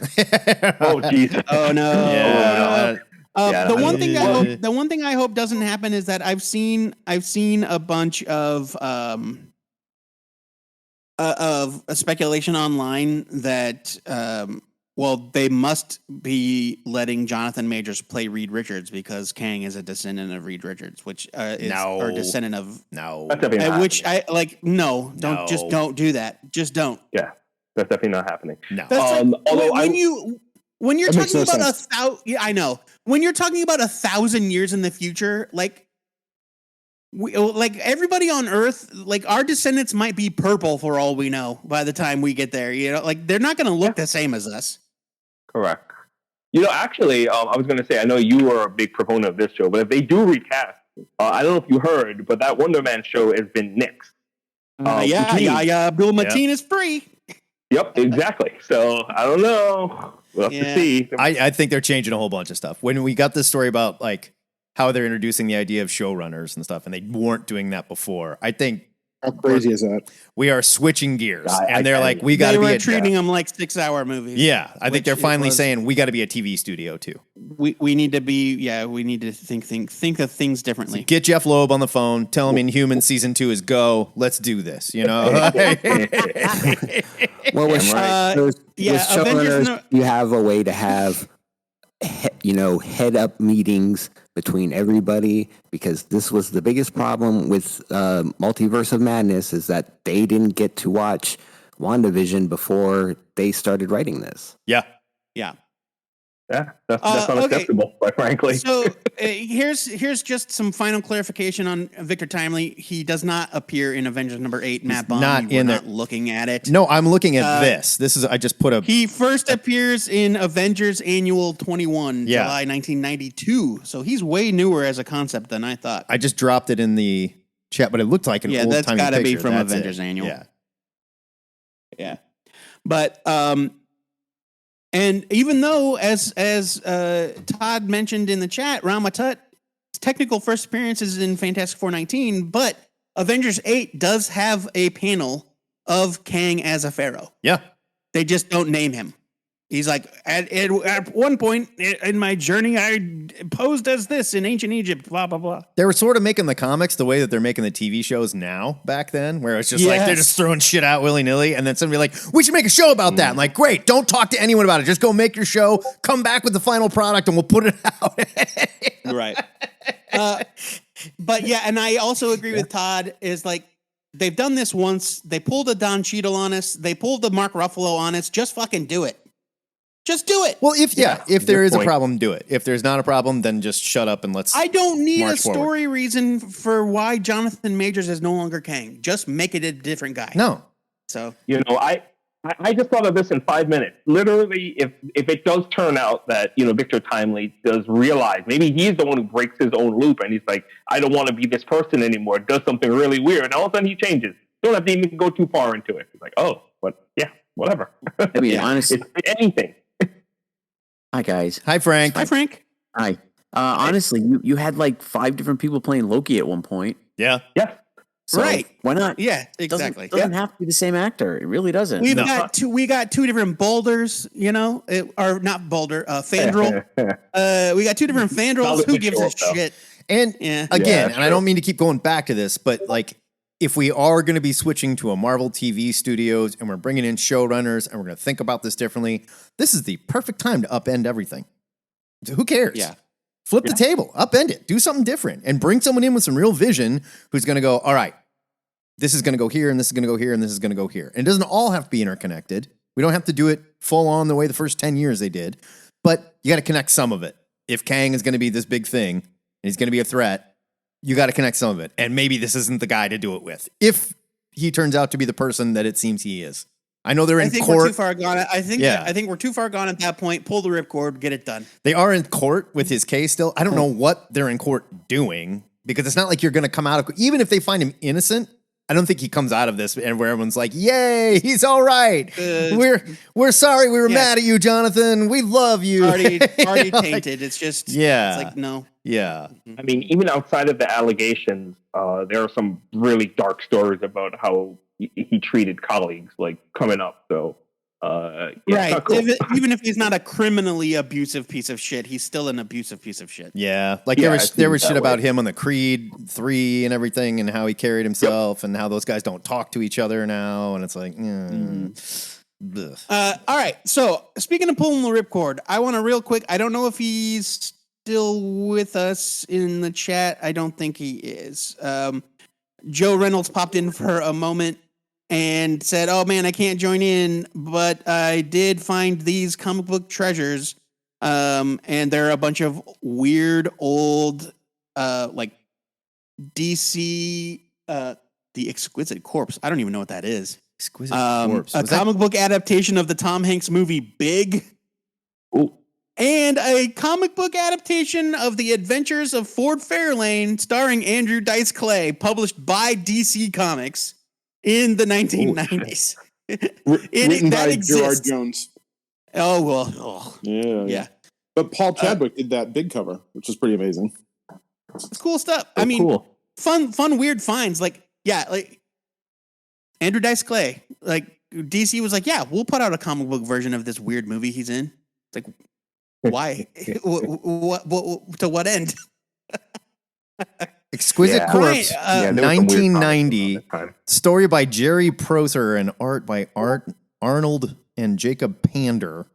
Speaker 5: Oh, Jesus.
Speaker 3: Oh no.
Speaker 2: Yeah.
Speaker 5: Yeah,
Speaker 3: The
Speaker 5: I
Speaker 3: one
Speaker 5: mean,
Speaker 3: thing the one thing I hope doesn't happen is that I've seen a bunch of a speculation online that they must be letting Jonathan Majors play Reed Richards because Kang is a descendant of Reed Richards, which is
Speaker 2: No.
Speaker 3: or descendant of
Speaker 2: No.
Speaker 5: That's definitely not
Speaker 3: which
Speaker 5: happening.
Speaker 3: I like. No,
Speaker 2: No.
Speaker 3: just don't do that. Just don't.
Speaker 5: Yeah, that's definitely not happening.
Speaker 2: No.
Speaker 3: That's
Speaker 5: Although
Speaker 3: when you're
Speaker 1: That makes
Speaker 3: talking
Speaker 1: no
Speaker 3: about
Speaker 1: sense.
Speaker 3: 1,000, yeah, I know. When you're talking about 1,000 years in the future, like everybody on Earth, like our descendants might be purple for all we know by the time we get there. You know, like they're not going to look the same as us.
Speaker 5: Correct. Actually, I was going to say, I know you are a big proponent of this show, but if they do recast, I don't know if you heard, but that Wonder Man show has been nixed.
Speaker 3: Abdul Mateen is free.
Speaker 5: Yep, exactly. So I don't know. We'll have
Speaker 3: Yeah.
Speaker 5: to see.
Speaker 2: I think they're changing a whole bunch of stuff. When we got this story about like how they're introducing the idea of showrunners and stuff, and they weren't doing that before, I think
Speaker 1: How crazy is that?
Speaker 2: we are switching gears,
Speaker 5: I
Speaker 2: and they're
Speaker 5: can-
Speaker 2: like, we got
Speaker 3: They
Speaker 2: to be
Speaker 3: were
Speaker 2: a
Speaker 3: treating them like 6-hour movies.
Speaker 2: yeah. I think
Speaker 3: which
Speaker 2: they're
Speaker 3: it
Speaker 2: finally
Speaker 3: was-
Speaker 2: saying we got to be a TV studio too.
Speaker 3: We need to be we need to think of things differently.
Speaker 2: Get Jeff Loeb on the phone, tell him Inhuman season 2 is go. Let's do this. You know.
Speaker 4: Well, with, with
Speaker 3: Avengers
Speaker 4: showrunners,
Speaker 3: no-
Speaker 4: you have a way to have, head up meetings between everybody, because this was the biggest problem with Multiverse of Madness, is that they didn't get to watch WandaVision before they started writing this.
Speaker 2: Yeah.
Speaker 3: Yeah.
Speaker 5: Yeah, that's
Speaker 3: Okay.
Speaker 5: unacceptable, quite frankly.
Speaker 3: So here's just some final clarification on Victor Timely. He does not appear in Avengers number 8. Matt Bond.
Speaker 2: not
Speaker 3: We were
Speaker 2: in there.
Speaker 3: not looking at it.
Speaker 2: No, I'm looking at this. This is I just put a
Speaker 3: He first appears in Avengers Annual 21,
Speaker 2: Yeah.
Speaker 3: July 1992. So he's way newer as a concept than I thought.
Speaker 2: I just dropped it in the chat, but it looked like an
Speaker 3: Yeah,
Speaker 2: old
Speaker 3: that's
Speaker 2: timey
Speaker 3: gotta be
Speaker 2: picture.
Speaker 3: from
Speaker 2: That's
Speaker 3: Avengers
Speaker 2: it.
Speaker 3: Annual.
Speaker 2: Yeah.
Speaker 3: Yeah, but and even though as Todd mentioned in the chat, Ramatut technical first appearance is in Fantastic Four 19, but Avengers 8 does have a panel of Kang as a pharaoh.
Speaker 2: Yeah.
Speaker 3: They just don't name him. He's like, at one point in my journey, I posed as this in ancient Egypt, blah, blah, blah.
Speaker 2: They were sort of making the comics the way that they're making the TV shows now back then, where it's just like they're
Speaker 3: Yes.
Speaker 2: just throwing shit out willy-nilly, and then somebody like, we should make a show about that. I'm like, great, don't talk to anyone about it. Just go make your show, come back with the final product, and we'll put it out.
Speaker 3: Right. But yeah, and I also agree with Todd, is like, they've done this once. They pulled a Don Cheadle on us. They pulled the Mark Ruffalo on us. Just fucking do it. Just do it.
Speaker 2: Well, if there
Speaker 5: good
Speaker 2: is a
Speaker 5: point.
Speaker 2: problem, do it. If there's not a problem, then just shut up and let's.
Speaker 3: I don't need a
Speaker 2: March forward.
Speaker 3: story reason for why Jonathan Majors is no longer Kang. Just make it a different guy.
Speaker 2: No.
Speaker 3: So
Speaker 5: I just thought of this in 5 minutes. Literally, if it does turn out that, Victor Timely does realize, maybe he's the one who breaks his own loop and he's like, I don't want to be this person anymore, does something really weird, and all of a sudden he changes. Don't have to even go too far into it. He's like, oh, but yeah, whatever.
Speaker 6: I mean, honestly,
Speaker 5: It's anything.
Speaker 6: hi guys.
Speaker 2: Hi, Frank.
Speaker 3: hi, Frank.
Speaker 6: Hi. Honestly, you had like 5 different people playing Loki at one point.
Speaker 2: Yeah.
Speaker 5: Yes.
Speaker 6: So
Speaker 3: Right.
Speaker 6: Why not?
Speaker 3: Yeah,
Speaker 6: Doesn't-
Speaker 3: exactly.
Speaker 6: Doesn't have to be the same actor. It really doesn't.
Speaker 3: We
Speaker 2: No.
Speaker 3: got two different Boulders, or not Boulder, Fandral. We got two different Fandrils.
Speaker 5: Solid
Speaker 3: Who gives a
Speaker 5: picture, though.
Speaker 3: shit?
Speaker 2: And
Speaker 3: Yeah.
Speaker 2: again,
Speaker 5: Yeah,
Speaker 2: and I don't mean to keep going back to this, but like, if we are going to be switching to a Marvel TV studios and we're bringing in showrunners and we're going to think about this differently, this is the perfect time to upend everything. So who cares?
Speaker 3: Yeah.
Speaker 2: Flip the table, upend it, do something different, and bring someone in with some real vision who's going to go, all right, this is going to go here, and this is going to go here, and this is going to go here. And it doesn't all have to be interconnected. We don't have to do it full on the way the first 10 years they did, but you got to connect some of it. If Kang is going to be this big thing, and he's going to be a threat, you got to connect some of it. And maybe this isn't the guy to do it with, if he turns out to be the person that it seems he is. I know they're
Speaker 3: I
Speaker 2: in
Speaker 3: think
Speaker 2: court.
Speaker 3: we're too far gone. I think
Speaker 2: Yeah.
Speaker 3: we're too far gone at that point. Pull the ripcord, get it done.
Speaker 2: They are in court with his case still. I don't know what they're in court doing because it's not like you're going to come out of, even if they find him innocent. I don't think he comes out of this and where everyone's like, "Yay, he's all right. We're sorry, we were mad at you, Jonathan. We love you."
Speaker 3: Already
Speaker 2: Like,
Speaker 3: tainted. It's just
Speaker 2: Yeah.
Speaker 3: It's like no.
Speaker 2: Yeah.
Speaker 5: I mean, even outside of the allegations, there are some really dark stories about how he treated colleagues, like coming up. So, yeah,
Speaker 3: Right.
Speaker 5: cool.
Speaker 3: Even if he's not a criminally abusive piece of shit, he's still an abusive piece of shit.
Speaker 2: Yeah. Like
Speaker 5: Yeah,
Speaker 2: there was
Speaker 5: that
Speaker 2: shit
Speaker 5: way.
Speaker 2: about him on the Creed 3 and everything and how he carried himself and how those guys don't talk to each other now. And it's like, ugh.
Speaker 3: All right. So speaking of pulling the ripcord, I want to real quick. I don't know if he's still with us in the chat. I don't think he is. Joe Reynolds popped in for a moment and said, "Oh man, I can't join in, but I did find these comic book treasures, and they're a bunch of weird old, like DC, the Exquisite Corpse. I don't even know what that is.
Speaker 2: Exquisite Corpse.
Speaker 3: A
Speaker 2: Was that-
Speaker 3: comic book adaptation of the Tom Hanks movie Big."
Speaker 5: Ooh.
Speaker 3: And a comic book adaptation of The Adventures of Ford Fairlane, starring Andrew Dice Clay, published by DC Comics in the 1990s.
Speaker 1: Written by
Speaker 3: exists.
Speaker 1: Gerard Jones.
Speaker 3: Oh, well. Oh,
Speaker 1: Yeah.
Speaker 3: yeah.
Speaker 1: But Paul Chadwick did that big cover, which is pretty amazing.
Speaker 3: It's cool stuff.
Speaker 5: So
Speaker 3: I mean,
Speaker 5: cool.
Speaker 3: fun, weird finds. Like, yeah, like Andrew Dice Clay. Like, DC was like, yeah, we'll put out a comic book version of this weird movie he's in. It's like, why? What, to what end?
Speaker 2: Exquisite
Speaker 5: Yeah.
Speaker 2: Corpse,
Speaker 3: Right,
Speaker 5: there was some weird comics
Speaker 2: 1990.
Speaker 5: around that time.
Speaker 2: Story by Jerry Proser and art by Arnold and Jacob Pander.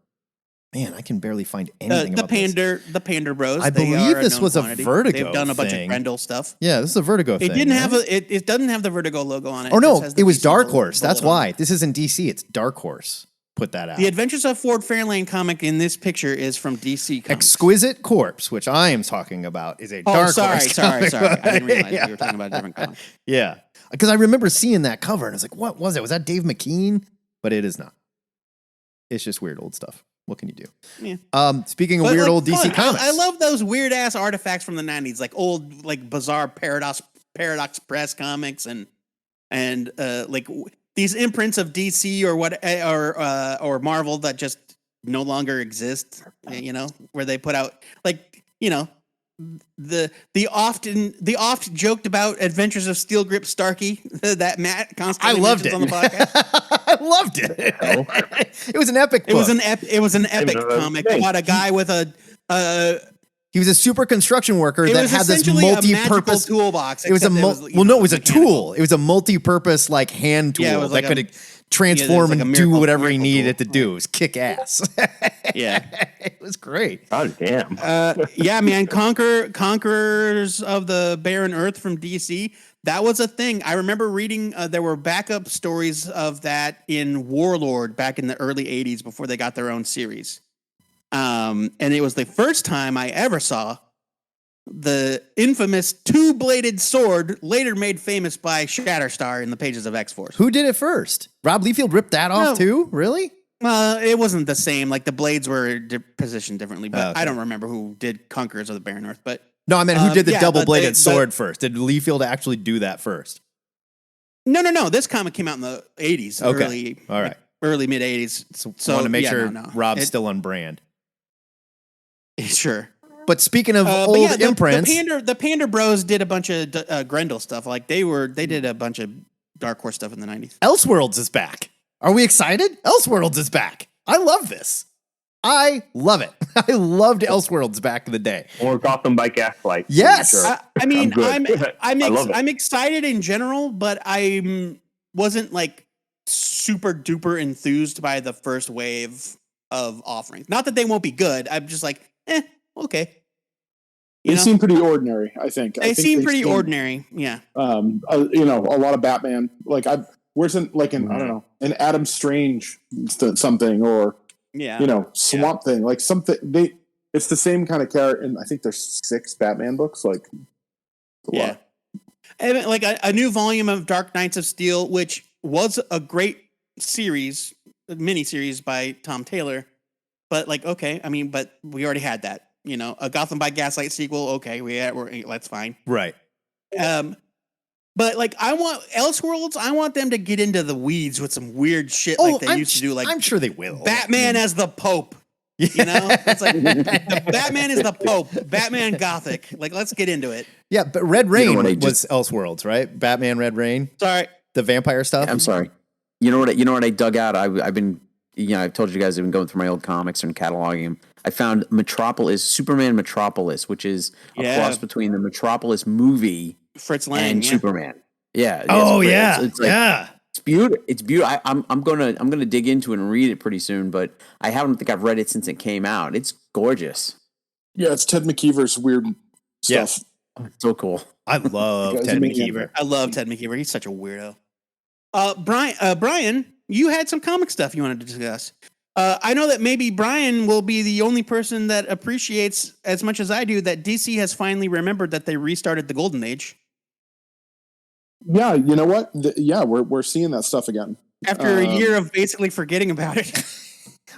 Speaker 2: Man, I can barely find anything about this.
Speaker 3: The Pander Bros.
Speaker 2: I
Speaker 3: they
Speaker 2: believe
Speaker 3: are
Speaker 2: this
Speaker 3: known
Speaker 2: was a
Speaker 3: quantity.
Speaker 2: Vertigo
Speaker 3: They've done a bunch
Speaker 2: thing.
Speaker 3: of Grendel stuff.
Speaker 2: Yeah, this is a Vertigo thing.
Speaker 3: It didn't have
Speaker 2: right?
Speaker 3: it doesn't have the Vertigo logo on it.
Speaker 2: Oh
Speaker 3: It
Speaker 2: no,
Speaker 3: just has the
Speaker 2: it was
Speaker 3: DC
Speaker 2: Dark
Speaker 3: bullet-
Speaker 2: Horse. That's
Speaker 3: bullet on
Speaker 2: why.
Speaker 3: it.
Speaker 2: This isn't DC, it's Dark Horse. Put that out.
Speaker 3: The Adventures of Ford Fairlane comic in this picture is from DC Comics.
Speaker 2: Exquisite Corpse, which I am talking about, is a
Speaker 3: Oh,
Speaker 2: Dark
Speaker 3: sorry.
Speaker 2: Horse.
Speaker 3: I
Speaker 2: comic.
Speaker 3: didn't realize
Speaker 2: Yeah.
Speaker 3: you were talking about a different comic.
Speaker 2: Yeah. Because I remember seeing that cover and I was like, what was it? Was that Dave McKean? But it is not. It's just weird old stuff. What can you do?
Speaker 3: Yeah.
Speaker 2: Speaking of
Speaker 3: But,
Speaker 2: weird
Speaker 3: like,
Speaker 2: old DC
Speaker 3: fun.
Speaker 2: comics.
Speaker 3: I love those weird ass artifacts from the 90s, like old, like bizarre Paradox Press comics and like these imprints of DC or Marvel that just no longer exist, you know, where they put out like, you know, the oft joked about Adventures of Steel Grip Starkey that Matt
Speaker 2: I
Speaker 3: constantly
Speaker 2: loved it.
Speaker 3: mentions on the podcast.
Speaker 2: I loved it. It was an epic book.
Speaker 3: It was an epic
Speaker 5: know that
Speaker 3: comic
Speaker 5: thing.
Speaker 3: about a guy with
Speaker 2: He was a super construction worker
Speaker 3: it
Speaker 2: that
Speaker 3: was
Speaker 2: had this
Speaker 3: essentially a magical
Speaker 2: multi-purpose
Speaker 3: toolbox.
Speaker 2: It was a
Speaker 3: except
Speaker 2: well, no, it was a
Speaker 3: mechanical.
Speaker 2: tool. It was a multi-purpose like hand tool
Speaker 3: Yeah, it was like
Speaker 2: that
Speaker 3: a-
Speaker 2: could transform
Speaker 3: like a
Speaker 2: and do
Speaker 3: miracle-
Speaker 2: whatever he
Speaker 3: miracle
Speaker 2: needed
Speaker 3: tool.
Speaker 2: to do. It was kick ass.
Speaker 3: Yeah.
Speaker 2: It was great.
Speaker 5: God damn.
Speaker 3: Yeah, man, Conquerors of the Barren Earth from DC. That was a thing. I remember reading. There were backup stories of that in Warlord back in the early '80s before they got their own series. And it was the first time I ever saw the infamous two-bladed sword, later made famous by Shatterstar in the pages of X-Force.
Speaker 2: Who did it first? Rob Liefeld ripped that off
Speaker 3: No.
Speaker 2: too? Really?
Speaker 3: It wasn't the same. Like the blades were positioned differently, but
Speaker 2: Okay.
Speaker 3: I don't remember who did Conquerors of the Barren Earth. But
Speaker 2: No, I mean, who did the
Speaker 3: yeah,
Speaker 2: double-bladed
Speaker 3: but
Speaker 2: sword first? Did Liefeld actually do that first?
Speaker 3: no. This comic came out in the '80s,
Speaker 2: Okay. All right.
Speaker 3: early mid '80s.
Speaker 2: So want to make
Speaker 3: yeah,
Speaker 2: sure
Speaker 3: no.
Speaker 2: Rob's still on brand.
Speaker 3: Sure.
Speaker 2: But speaking of
Speaker 3: But
Speaker 2: old
Speaker 3: yeah,
Speaker 2: imprints,
Speaker 3: the Pander Bros did a bunch of Grendel stuff. Like they did a bunch of Dark Horse stuff in the '90s.
Speaker 2: Elseworlds is back. Are we excited? Elseworlds is back. I love this. I love it. I loved Elseworlds back in the day.
Speaker 5: Or Gotham by Gaslight.
Speaker 2: Yes.
Speaker 5: Sure.
Speaker 3: I mean,
Speaker 5: I'm good. I love it.
Speaker 3: I'm excited in general, but I wasn't like super duper enthused by the first wave of offerings. Not that they won't be good. I'm just like, okay.
Speaker 1: They seem pretty ordinary, I think.
Speaker 3: They seem pretty ordinary. Yeah.
Speaker 1: You know, a lot of Batman. Like where's an I don't know, an Adam Strange something, or
Speaker 3: Yeah.
Speaker 1: you know, Swamp Thing, like something. It's the same kind of character, and I think there's 6 Batman books. Like, a lot.
Speaker 3: And like a new volume of Dark Knights of Steel, which was a great series, miniseries by Tom Taylor. But like, okay, I mean, but we already had that. You know, a Gotham by Gaslight sequel. Okay, that's fine.
Speaker 2: Right.
Speaker 3: But like, I want Elseworlds. I want them to get into the weeds with some weird shit like they used to do. Like,
Speaker 2: I'm sure they will.
Speaker 3: Batman as the Pope. You know, it's like the Batman is the Pope. Batman Gothic. Like, let's get into it.
Speaker 2: Yeah, but Red Rain
Speaker 6: You know what,
Speaker 2: was Elseworlds, right? Batman Red Rain,
Speaker 3: Sorry.
Speaker 2: the vampire stuff.
Speaker 6: I'm sorry. You know what I dug out? I've been, I've told you guys I've been going through my old comics and cataloging them. I found Superman Metropolis, which is a cross between the Metropolis movie
Speaker 3: Fritz Lang
Speaker 6: and Superman. Yeah.
Speaker 2: Oh
Speaker 6: it's,
Speaker 2: yeah,
Speaker 6: it's like,
Speaker 2: yeah.
Speaker 6: It's beautiful. It's beautiful. I'm gonna dig into it and read it pretty soon, but I haven't think I've read it since it came out. It's gorgeous.
Speaker 1: Yeah, it's Ted McKeever's weird stuff.
Speaker 6: Oh, it's so cool.
Speaker 2: I love Ted McKeever.
Speaker 3: I love Ted McKeever. He's such a weirdo. Brian, you had some comic stuff you wanted to discuss. I know that maybe Brian will be the only person that appreciates as much as I do that DC has finally remembered that they restarted the Golden Age.
Speaker 1: Yeah, you know what? We're seeing that stuff again.
Speaker 3: After a year of basically forgetting about it.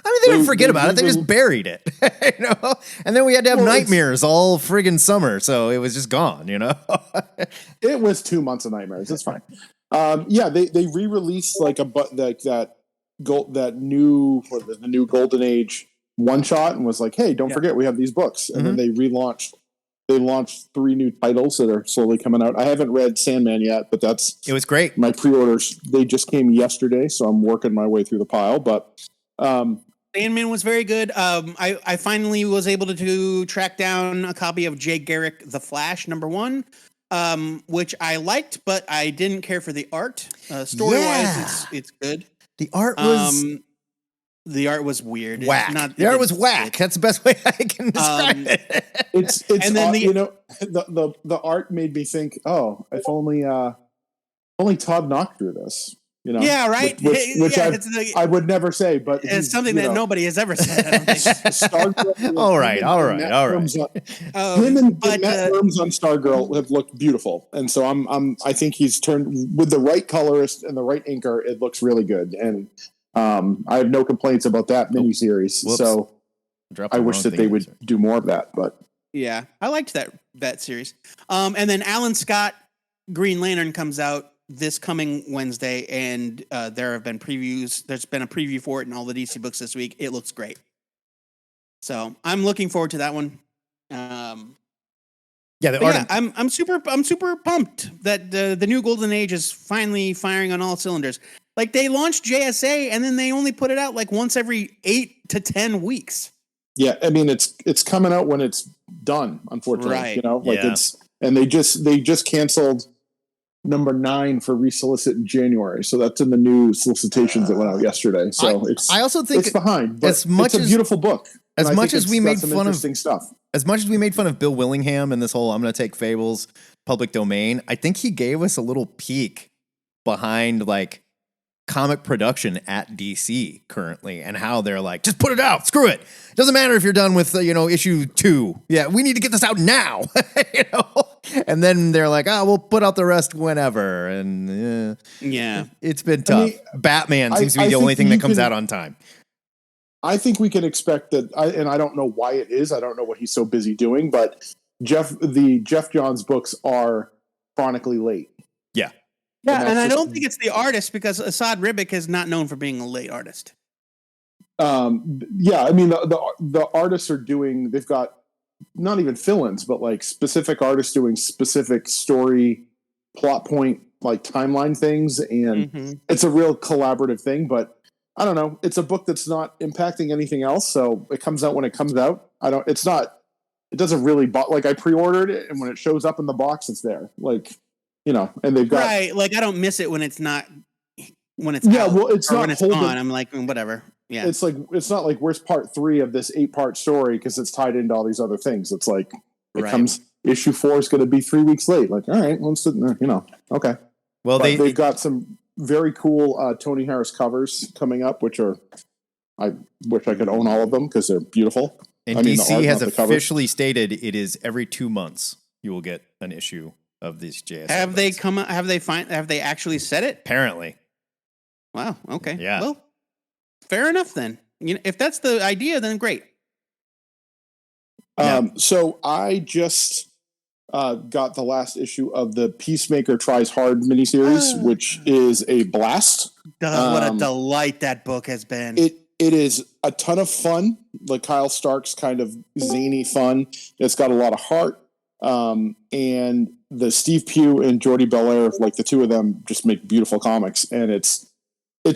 Speaker 2: I mean, they didn't forget about it. They just buried it, you know. And then we had to have nightmares all friggin' summer, so it was just gone, you know.
Speaker 1: It was 2 months of nightmares. It's fine. They re-released like the new Golden Age one shot and was like, hey, don't forget we have these books, and then they relaunched. They launched 3 new titles that are slowly coming out. I haven't read Sandman yet, but it
Speaker 2: was great.
Speaker 1: My pre-orders, they just came yesterday, so I'm working my way through the pile. But
Speaker 3: Sandman was very good. I finally was able to track down a copy of Jay Garrick, The Flash, #1, which I liked, but I didn't care for the art. Story-wise, it's good.
Speaker 2: The art was...
Speaker 3: The art was weird.
Speaker 2: Whack. The art was whack. That's the best way I can describe it.
Speaker 1: It's and then the art made me think, oh, if only Todd knocked through this. You know,
Speaker 3: yeah, right.
Speaker 1: Which I would never say, but
Speaker 3: it's something that nobody has ever said. I don't think.
Speaker 2: All right.
Speaker 1: Him and Matt Worms on Stargirl have looked beautiful, and so I think he's turned with the right colorist and the right inker. It looks really good, and I have no complaints about that miniseries.
Speaker 2: Whoops.
Speaker 1: So I wish that they would do more of that. But
Speaker 3: yeah, I liked that series. And then Alan Scott Green Lantern comes out this coming Wednesday, and there have been previews. There's been a preview for it in all the DC books this week. It looks great. So I'm looking forward to that one. I'm super pumped that the new Golden Age is finally firing on all cylinders. Like, they launched JSA and then they only put it out like once every 8 to 10 weeks.
Speaker 1: Yeah, I mean it's coming out when it's done. Unfortunately,
Speaker 3: right.
Speaker 1: You know, like they just canceled #9 for resolicit in January, so that's in the new solicitations that went out yesterday. So
Speaker 2: I also think
Speaker 1: it's behind, but
Speaker 2: it's a
Speaker 1: beautiful book.
Speaker 2: As much as we made fun of
Speaker 1: stuff,
Speaker 2: as much as we made fun of Bill Willingham and this whole "I'm going to take Fables" public domain, I think he gave us a little peek behind like comic production at DC currently and how they're like, just put it out, screw it. Doesn't matter if you're done with issue 2. Yeah, we need to get this out now. And then they're like, we'll put out the rest whenever. And it's been tough. I mean, Batman seems to be the only thing that comes out on time.
Speaker 1: I think we can expect that, and I don't know why it is. I don't know what he's so busy doing, but the Jeff Johns books are chronically late.
Speaker 2: Yeah.
Speaker 3: Yeah, and I don't think it's the artist, because Assad Ribic is not known for being a late artist.
Speaker 1: I mean the artists are doing. They've got not even fill-ins, but like specific artists doing specific story, plot point, like timeline things, and it's a real collaborative thing. But I don't know. It's a book that's not impacting anything else, so it comes out when it comes out. It doesn't really. Like, I pre-ordered it, and when it shows up in the box, it's there. Like. And they've got
Speaker 3: like, I don't miss it when it's not out,
Speaker 1: well, it's not
Speaker 3: when it's on. I'm like, whatever. Yeah,
Speaker 1: it's like, it's not like where's part 3 of this 8-part story because it's tied into all these other things. It's like it comes issue 4 is going to be 3 weeks late. Like, all right, let's okay.
Speaker 2: Well,
Speaker 1: they've got some very cool Tony Harris covers coming up, which I wish I could own all of them because they're beautiful.
Speaker 2: And DC has officially stated it is every 2 months you will get an issue of these JSA.
Speaker 3: Have they actually said it?
Speaker 2: Apparently.
Speaker 3: Wow. Okay.
Speaker 2: Yeah.
Speaker 3: Well, fair enough then. You know, if that's the idea, then great.
Speaker 1: So I just got the last issue of the Peacemaker Tries Hard miniseries, which is a blast.
Speaker 3: What a delight that book has been.
Speaker 1: It is a ton of fun, like Kyle Stark's kind of zany fun. It's got a lot of heart. And the Steve Pugh and Jordi Belair, like the two of them just make beautiful comics. And it's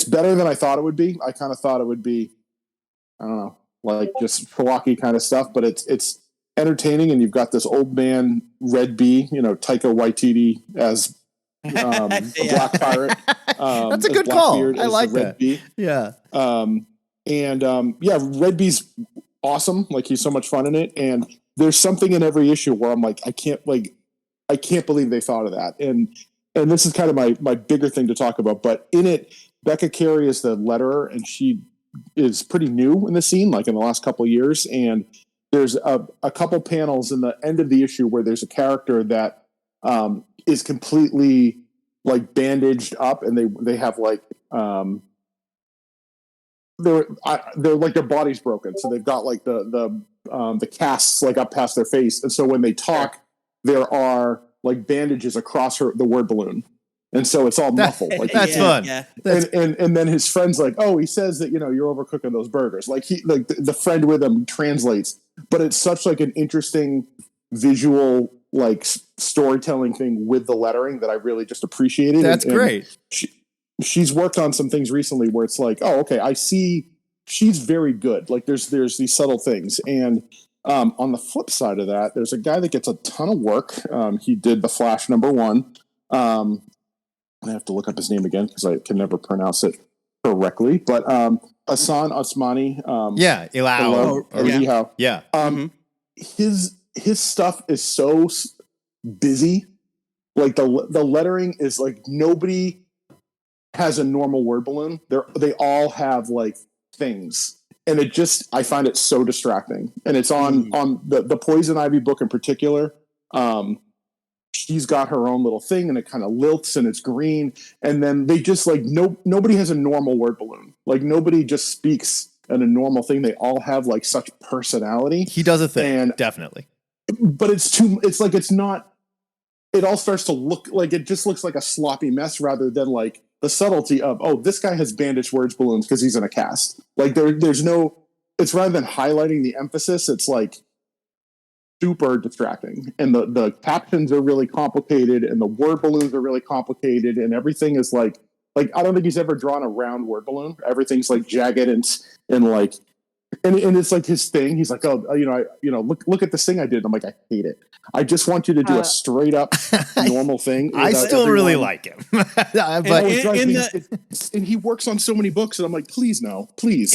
Speaker 1: better than I thought it would be. I kind of thought it would be, I don't know, like just schlocky kind of stuff, but it's entertaining. And you've got this old man Red Bee, Taika Waititi as a black pirate.
Speaker 2: That's a good call. I like that. Bee. Yeah.
Speaker 1: Red Bee's awesome. Like he's so much fun in it. And there's something in every issue where I'm like, I can't believe they thought of that. And this is kind of my bigger thing to talk about, but in it, Becca Carey is the letterer, and she is pretty new in the scene, like in the last couple of years. And there's a couple panels in the end of the issue where there's a character that is completely like bandaged up, and they have like they're like their body's broken, so they've got like the casts like up past their face, and so when they talk, there are like bandages across the word balloon. And so it's all muffled. Like
Speaker 2: that's fun.
Speaker 3: Yeah.
Speaker 1: And then his friend's like, oh, he says that, you're overcooking those burgers. Like the friend with him translates, but it's such like an interesting visual, like storytelling thing with the lettering that I really just appreciated.
Speaker 2: That's great.
Speaker 1: She's worked on some things recently where it's like, oh, okay, I see she's very good. Like there's these subtle things. And on the flip side of that, there's a guy that gets a ton of work. He did The Flash #1. I have to look up his name again because I can never pronounce it correctly. But Hassan Osmani.
Speaker 2: Ilao. Yeah.
Speaker 1: His stuff is so busy. Like the lettering is like nobody has a normal word balloon. They all have like things. And I find it so distracting. And it's on the Poison Ivy book in particular. She's got her own little thing, and it kind of lilts, and it's green. And then they just like nobody has a normal word balloon. Like nobody just speaks in a normal thing. They all have like such personality.
Speaker 2: He does a thing, definitely.
Speaker 1: But it's not. It all starts to look like it just looks like a sloppy mess rather than like the subtlety of, oh, this guy has bandaged words balloons because he's in a cast. Like there's no. It's rather than highlighting the emphasis, it's like super distracting, and the captions are really complicated, and the word balloons are really complicated, and everything is like I don't think he's ever drawn a round word balloon. Everything's like jagged and like and it's like his thing. He's like, oh, look at this thing I did. I'm like, I hate it. I just want you to do a straight up normal thing.
Speaker 2: I still really like him, but
Speaker 1: and he works on so many books, and I'm like, please no, please.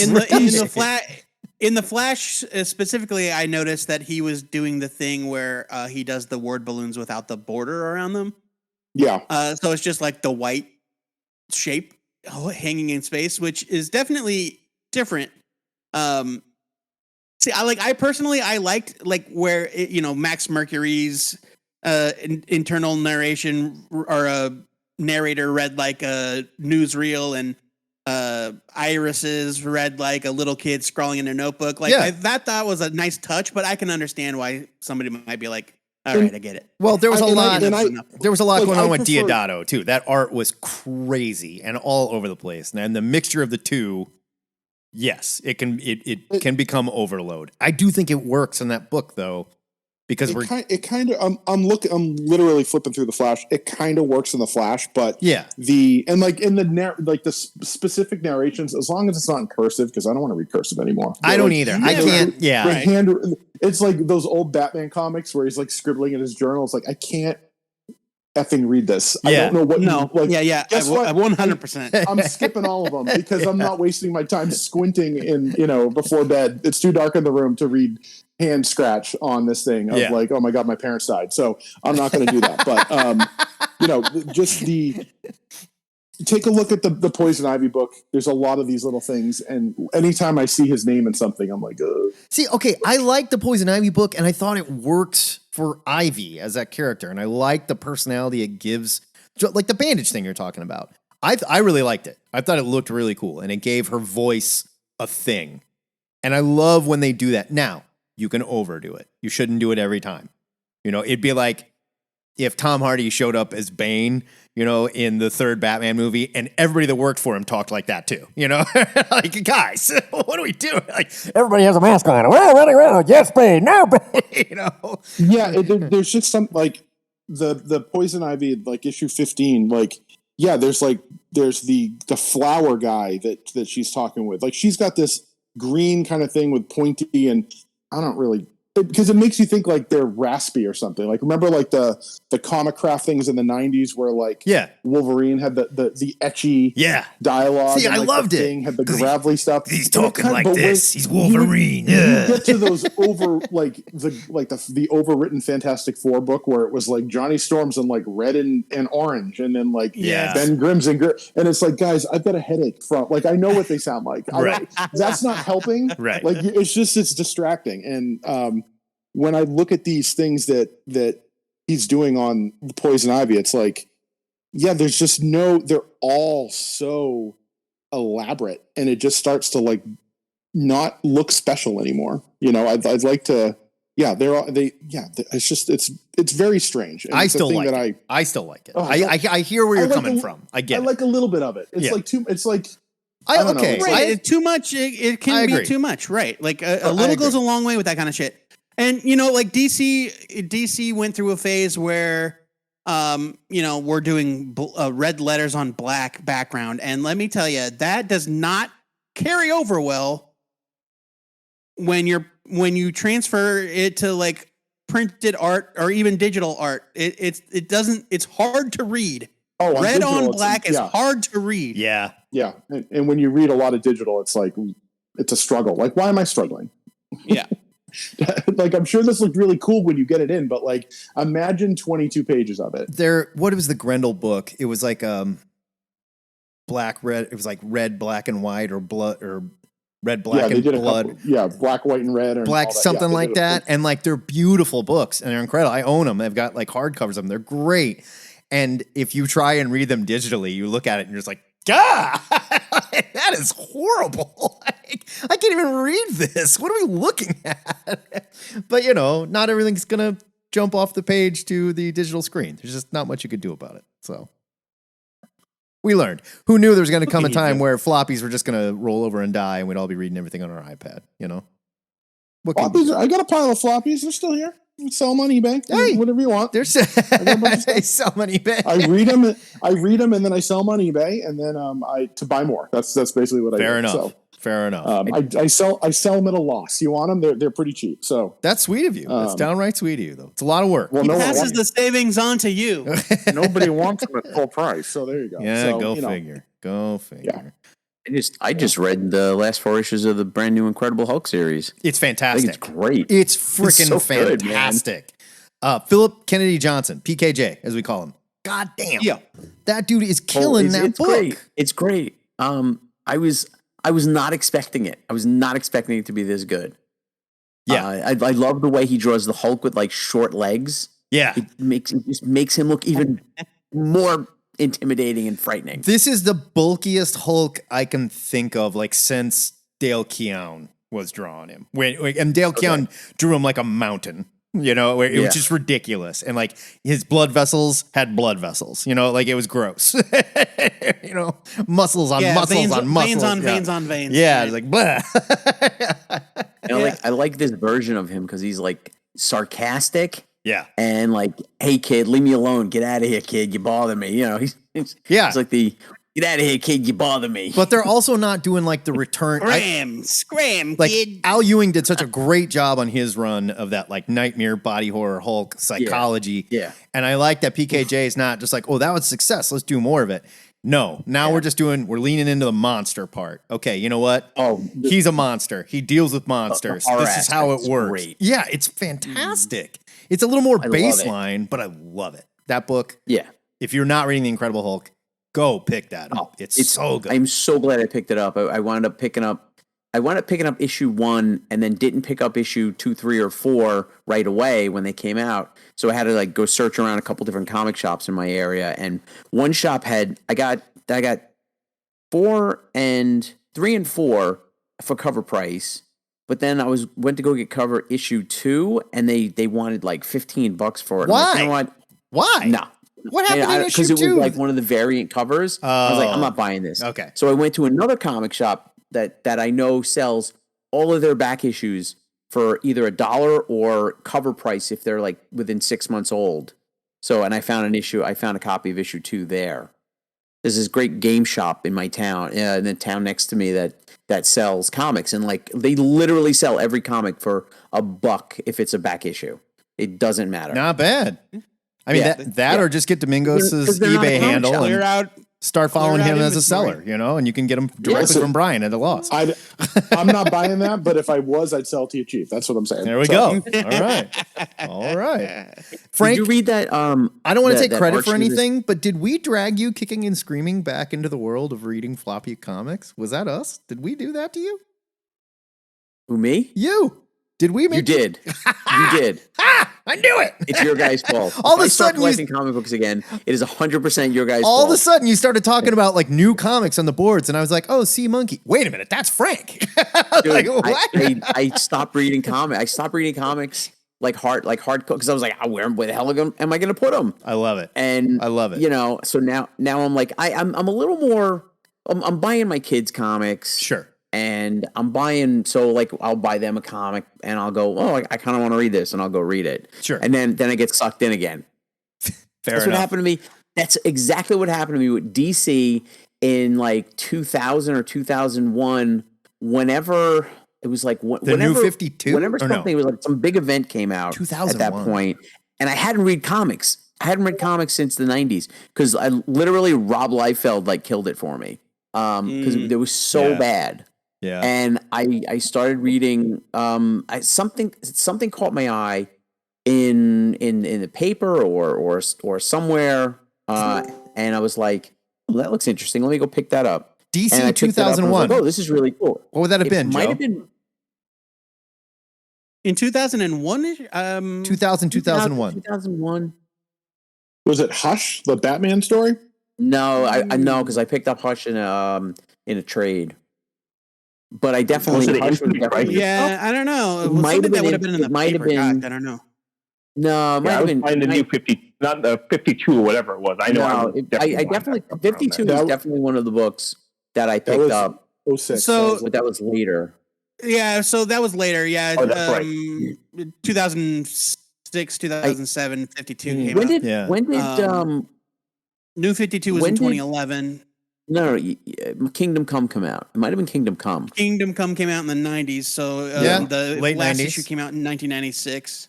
Speaker 3: In the Flash specifically, I noticed that he was doing the thing where he does the word balloons without the border around them.
Speaker 1: Yeah.
Speaker 3: So it's just like the white shape hanging in space, which is definitely different. I personally liked like where Max Mercury's internal narration or a narrator read like a newsreel, and Iris's read like a little kid scrawling in a notebook. Like that was a nice touch, but I can understand why somebody might be like, all right, I get it.
Speaker 2: Well, there was a lot going on with Diodato too. That art was crazy and all over the place. And the mixture of the two, yes, it can become overload. I do think it works in that book though, because
Speaker 1: I'm literally flipping through the Flash. It kind of works in the Flash, but the specific narrations, as long as it's not in cursive, because I don't want to read cursive anymore.
Speaker 2: I don't either. I can't. Yeah,
Speaker 1: it's like those old Batman comics where he's like scribbling in his journal. It's like I can't effing read this. I don't know what.
Speaker 3: Guess what? 100%.
Speaker 1: I'm skipping all of them because I'm not wasting my time squinting before bed. It's too dark in the room to read hand scratch on this thing of like, oh my God, my parents died. So I'm not going to do that. But, just take a look at the Poison Ivy book. There's a lot of these little things. And anytime I see his name in something, I'm like, ugh.
Speaker 2: See, okay, I like the Poison Ivy book, and I thought it worked for Ivy as that character. And I like the personality it gives, like the bandage thing you're talking about. I really liked it. I thought it looked really cool, and it gave her voice a thing. And I love when they do that. Now, you can overdo it. You shouldn't do it every time. You know, it'd be like if Tom Hardy showed up as Bane, you know, in the third Batman movie, and everybody that worked for him talked like that too. You know, like, guys, what are we doing? Like, everybody has a mask on. We're running around. Yes, Bane. No, Bane. You know.
Speaker 1: Yeah, there's just some like the Poison Ivy, like issue 15. Like, yeah, there's the flower guy that she's talking with. Like, she's got this green kind of thing with pointy, and I don't really, because it makes you think like they're raspy or something. Like, remember like the comic craft things in the 90s where like Wolverine had the etchy dialogue.
Speaker 2: See,
Speaker 1: and,
Speaker 2: I
Speaker 1: like,
Speaker 2: loved
Speaker 1: the
Speaker 2: it.
Speaker 1: thing had the gravelly stuff.
Speaker 2: He's talking like this. He's Wolverine.
Speaker 1: You get to those the overwritten Fantastic Four book where it was like Johnny Storm's in like red and orange, and then like Ben Grimm's and it's like, guys, I've got a headache from, like, I know what they sound like.
Speaker 2: Right.
Speaker 1: That's not helping.
Speaker 2: Right.
Speaker 1: Like, it's distracting. And when I look at these things that he's doing on the Poison Ivy, it's like, yeah, there's just they're all so elaborate, and it just starts to like not look special anymore. You know, I'd like to, it's very strange. And
Speaker 2: I
Speaker 1: it's a
Speaker 2: still
Speaker 1: thing
Speaker 2: like
Speaker 1: that
Speaker 2: it. I still like it.
Speaker 1: Oh,
Speaker 2: I hear where you're coming from. I get
Speaker 1: I like a little bit of it. It's like it's like, I don't know.
Speaker 3: Right, too much. It can be too much. Right. Like a little goes a long way with that kind of shit. And, you know, like DC went through a phase where, you know, we're doing red letters on black background. And let me tell you, that does not carry over well when you transfer it to like printed art or even digital art. It's hard to read.
Speaker 1: Oh,
Speaker 3: red on black is hard to read.
Speaker 2: Yeah.
Speaker 1: Yeah. And when you read a lot of digital, it's like, it's a struggle. Like, why am I struggling?
Speaker 3: Yeah.
Speaker 1: Like, I'm sure this looked really cool when you get it in, but like, imagine 22 pages of it.
Speaker 2: What was the Grendel book? It was like black, red. It was like red, black, and white, or blood, or red, black, and blood.
Speaker 1: Black, white, and red, or
Speaker 2: black, something like that. And like, they're beautiful books, and they're incredible. I own them. I've got like hardcovers of them. They're great. And if you try and read them digitally, you look at it and you're just like, God, that is horrible. I can't even read this. What are we looking at? But, you know, not everything's going to jump off the page to the digital screen. There's just not much you could do about it. So we learned. Who knew there was going to come a time where floppies were just going to roll over and die, and we'd all be reading everything on our iPad, you know?
Speaker 1: Floppies, I got a pile of floppies. They're still here. Sell them on eBay. Hey, whatever you want.
Speaker 2: They sell them on eBay.
Speaker 1: I read them, and then I sell them on eBay, and then to buy more. That's basically what I do.
Speaker 2: Fair enough.
Speaker 1: So,
Speaker 2: fair enough.
Speaker 1: I sell them at a loss. You want them? They're pretty cheap. So
Speaker 2: that's sweet of you. That's downright sweet of you, though. It's a lot of work.
Speaker 3: Well, he passes the savings on to you.
Speaker 1: Nobody wants them at full price. So there you go.
Speaker 2: Yeah,
Speaker 1: so,
Speaker 2: go figure. Go figure.
Speaker 1: Yeah.
Speaker 6: I just read the last 4 issues of the brand new Incredible Hulk series.
Speaker 2: It's fantastic.
Speaker 6: It's great.
Speaker 2: It's freaking so fantastic. Philip Kennedy Johnson, PKJ, as we call him. God damn.
Speaker 3: Yeah.
Speaker 2: That dude is killing that book.
Speaker 6: Great. It's great. I was not expecting it. I was not expecting it to be this good.
Speaker 2: Yeah.
Speaker 6: I love the way he draws the Hulk with like short legs.
Speaker 2: Yeah.
Speaker 6: It just makes him look even more intimidating and frightening.
Speaker 2: This is the bulkiest Hulk I can think of, like, since Dale Keown was drawing him. And Dale Keown drew him like a mountain, you know, where it was just ridiculous. And like, his blood vessels had blood vessels, you know, like, it was gross. You know, muscles on muscles
Speaker 3: veins,
Speaker 2: on muscles.
Speaker 3: Veins on veins on veins.
Speaker 2: Yeah, it's like, blah.
Speaker 6: And I like this version of him because he's like sarcastic.
Speaker 2: Yeah.
Speaker 6: And like, hey, kid, leave me alone. Get out of here, kid. You bother me. You know, he's like get out of here, kid. You bother me.
Speaker 2: But they're also not doing like the return.
Speaker 3: Scram,
Speaker 2: like,
Speaker 3: kid.
Speaker 2: Al Ewing did such a great job on his run of that like nightmare body horror Hulk psychology.
Speaker 6: Yeah.
Speaker 2: And I like that PKJ is not just like, oh, that was success. Let's do more of it. No, now we're leaning into the monster part. Okay, you know what? He's a monster. He deals with monsters. This is how it works. Great. Yeah, it's fantastic. It's a little more baseline, but I love it. That book.
Speaker 6: Yeah.
Speaker 2: If you're not reading The Incredible Hulk, go pick that up. It's so good.
Speaker 6: I'm so glad I picked it up. I wound up picking up issue 1 and then didn't pick up issue 2, 3, or 4 right away when they came out. So I had to like go search around a couple different comic shops in my area, and one shop I got 3 and 4 for cover price. But then I went to go get cover issue 2, and they wanted like $15 for it.
Speaker 2: Why?
Speaker 6: Like, you know what?
Speaker 2: Why?
Speaker 6: No.
Speaker 2: What happened in issue 2?
Speaker 6: Because it was like one of the variant covers. I was like, I'm not buying this.
Speaker 2: Okay.
Speaker 6: So I went to another comic shop that I know sells all of their back issues for either $1 or cover price if they're like within 6 months old. So, and I found a copy of issue 2 there. There's this great game shop in my town, in the town next to me that sells comics, and like they literally sell every comic for $1 if it's a back issue. It doesn't matter.
Speaker 2: Not bad. I mean, or just get Domingos' eBay handle and start following him as a seller, and you can get him directly from Brian at a loss.
Speaker 1: I'm not buying that, but if I was, I'd sell it to you cheap. That's what I'm saying.
Speaker 2: There we go. All right. Frank,
Speaker 6: did you read that?
Speaker 2: I don't want to take credit for anything, but did we drag you kicking and screaming back into the world of reading floppy comics? Was that us? Did we do that to you?
Speaker 6: Who, me?
Speaker 2: You. Did we make
Speaker 6: You did. You did.
Speaker 2: I knew it.
Speaker 6: It's your guys' fault.
Speaker 2: All of a
Speaker 6: If I start
Speaker 2: sudden,
Speaker 6: collecting comic books again, it is 100% your guys'
Speaker 2: all
Speaker 6: fault.
Speaker 2: of a sudden, you started talking about like new comics on the boards, and I was like, "Oh, Sea Monkey." Wait a minute, that's Frank.
Speaker 6: Dude,
Speaker 2: like, what?
Speaker 6: I stopped reading comics. I stopped reading comics like hardcore because I was like, where the hell am I going to put them?
Speaker 2: I love it.
Speaker 6: And
Speaker 2: I love it.
Speaker 6: So now I'm like, I'm a little more. I'm buying my kids comics.
Speaker 2: Sure.
Speaker 6: And I'm buying, so like I'll buy them a comic and I'll go, I kind of want to read this, and I'll go read it.
Speaker 2: Sure.
Speaker 6: And then I get sucked in again. That's what happened to me. That's exactly what happened to me with DC in like 2000 or 2001. Whenever it was like
Speaker 2: the New 52,
Speaker 6: whenever something it was like some big event came out
Speaker 2: 2001.
Speaker 6: at that point, and I hadn't read comics. I hadn't read comics since the 90s because I literally Rob Liefeld like killed it for me because it was so bad.
Speaker 2: Yeah.
Speaker 6: And I started reading something caught my eye in the paper or somewhere and I was like, that looks interesting. Let me go pick that up.
Speaker 2: DC 2001.
Speaker 6: Like, this is really cool.
Speaker 2: What would that have been?
Speaker 6: Might have been
Speaker 3: in 2001.
Speaker 2: 2001.
Speaker 1: Was it Hush, the Batman story?
Speaker 6: No, I know because I picked up Hush in a trade. But I definitely,
Speaker 3: I don't know. It might have been. That would have been in the paper. I don't know.
Speaker 6: No, it might have been.
Speaker 5: I was the new 50, not the 52 or whatever it was. I know.
Speaker 6: I definitely 52 was definitely one of the books that I picked up.
Speaker 1: 06.
Speaker 3: So,
Speaker 6: but that was later.
Speaker 3: Yeah, so that was later. Yeah,
Speaker 5: that's right.
Speaker 3: 2006, 2007, 52 came out.
Speaker 6: When did
Speaker 3: New 52 was in 2011.
Speaker 6: No, Kingdom Come out. It might have been Kingdom Come.
Speaker 3: Kingdom Come came out in the 90s. So the
Speaker 2: late
Speaker 3: last
Speaker 2: 90s.
Speaker 3: issue came out in 1996.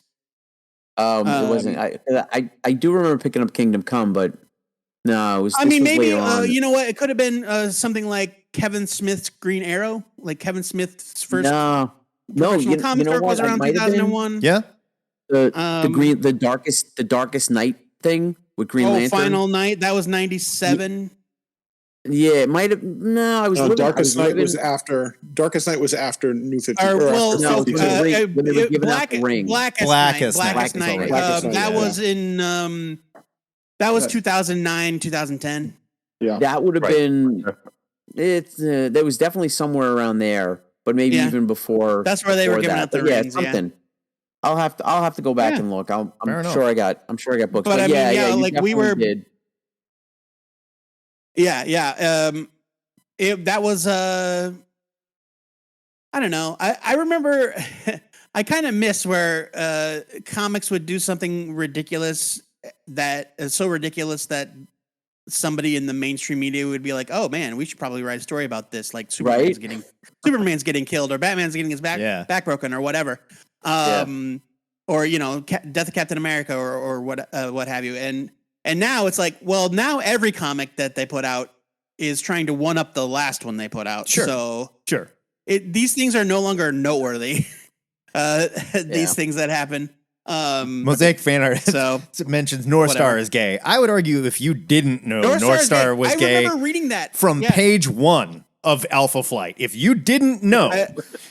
Speaker 6: It wasn't. I do remember picking up Kingdom Come, but no, it was.
Speaker 3: I mean, maybe
Speaker 6: later on.
Speaker 3: you know what? It could have been something like Kevin Smith's Green Arrow, like Kevin Smith's first.
Speaker 6: No,
Speaker 3: comic book was around 2001.
Speaker 2: Yeah,
Speaker 6: the darkest night thing with Green Lantern.
Speaker 3: Final Night. That was 97.
Speaker 6: Yeah, it might have. No, I was.
Speaker 1: Darkest Night was after New 50.
Speaker 3: When they were
Speaker 6: giving out the ring.
Speaker 3: Blackest Night. That was
Speaker 1: yeah.
Speaker 3: in. That was 2009, 2010.
Speaker 1: Yeah,
Speaker 6: that would have been. There was definitely somewhere around there, but maybe even before.
Speaker 3: That's where they were giving out the rings.
Speaker 6: Yeah, something. I'll have to go back and look. I'm sure I got books.
Speaker 3: But I mean, like we were.
Speaker 6: Did.
Speaker 3: Yeah. That was I don't know. I remember I kind of miss where comics would do something ridiculous that is so ridiculous that somebody in the mainstream media would be like, "Oh man, we should probably write a story about this." Like Superman's getting killed, or Batman's getting his back broken, or whatever. Or Death of Captain America, or what have you. And now it's like, well, now every comic that they put out is trying to one up the last one they put out.
Speaker 2: Sure.
Speaker 3: So
Speaker 2: sure.
Speaker 3: These things are no longer noteworthy. These things that happen.
Speaker 2: Mosaic fan art mentions North Star is gay. I would argue if you didn't know North Star was gay,
Speaker 3: I remember reading that
Speaker 2: from page 1 of Alpha Flight. If you didn't know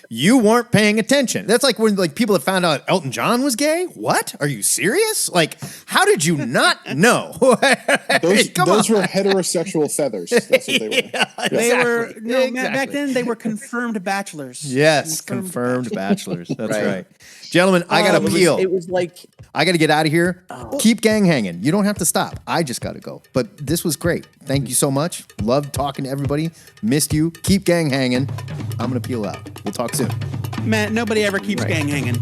Speaker 2: You weren't paying attention. That's like when like people have found out Elton John was gay. What? Are you serious? Like, how did you not know?
Speaker 1: those were heterosexual feathers. That's what they were.
Speaker 2: Yeah,
Speaker 3: They were
Speaker 2: exactly.
Speaker 3: back then. They were confirmed bachelors.
Speaker 2: Yes, confirmed bachelors. That's
Speaker 6: Right.
Speaker 2: right. Gentlemen, I got to peel.
Speaker 6: It was like
Speaker 2: I got to get out of here. Keep gang hanging. You don't have to stop. I just got to go. But this was great. Thank you so much. Loved talking to everybody. Missed you. Keep gang hanging. I'm going to peel out. We'll talk soon.
Speaker 3: Matt, nobody ever keeps gang hanging.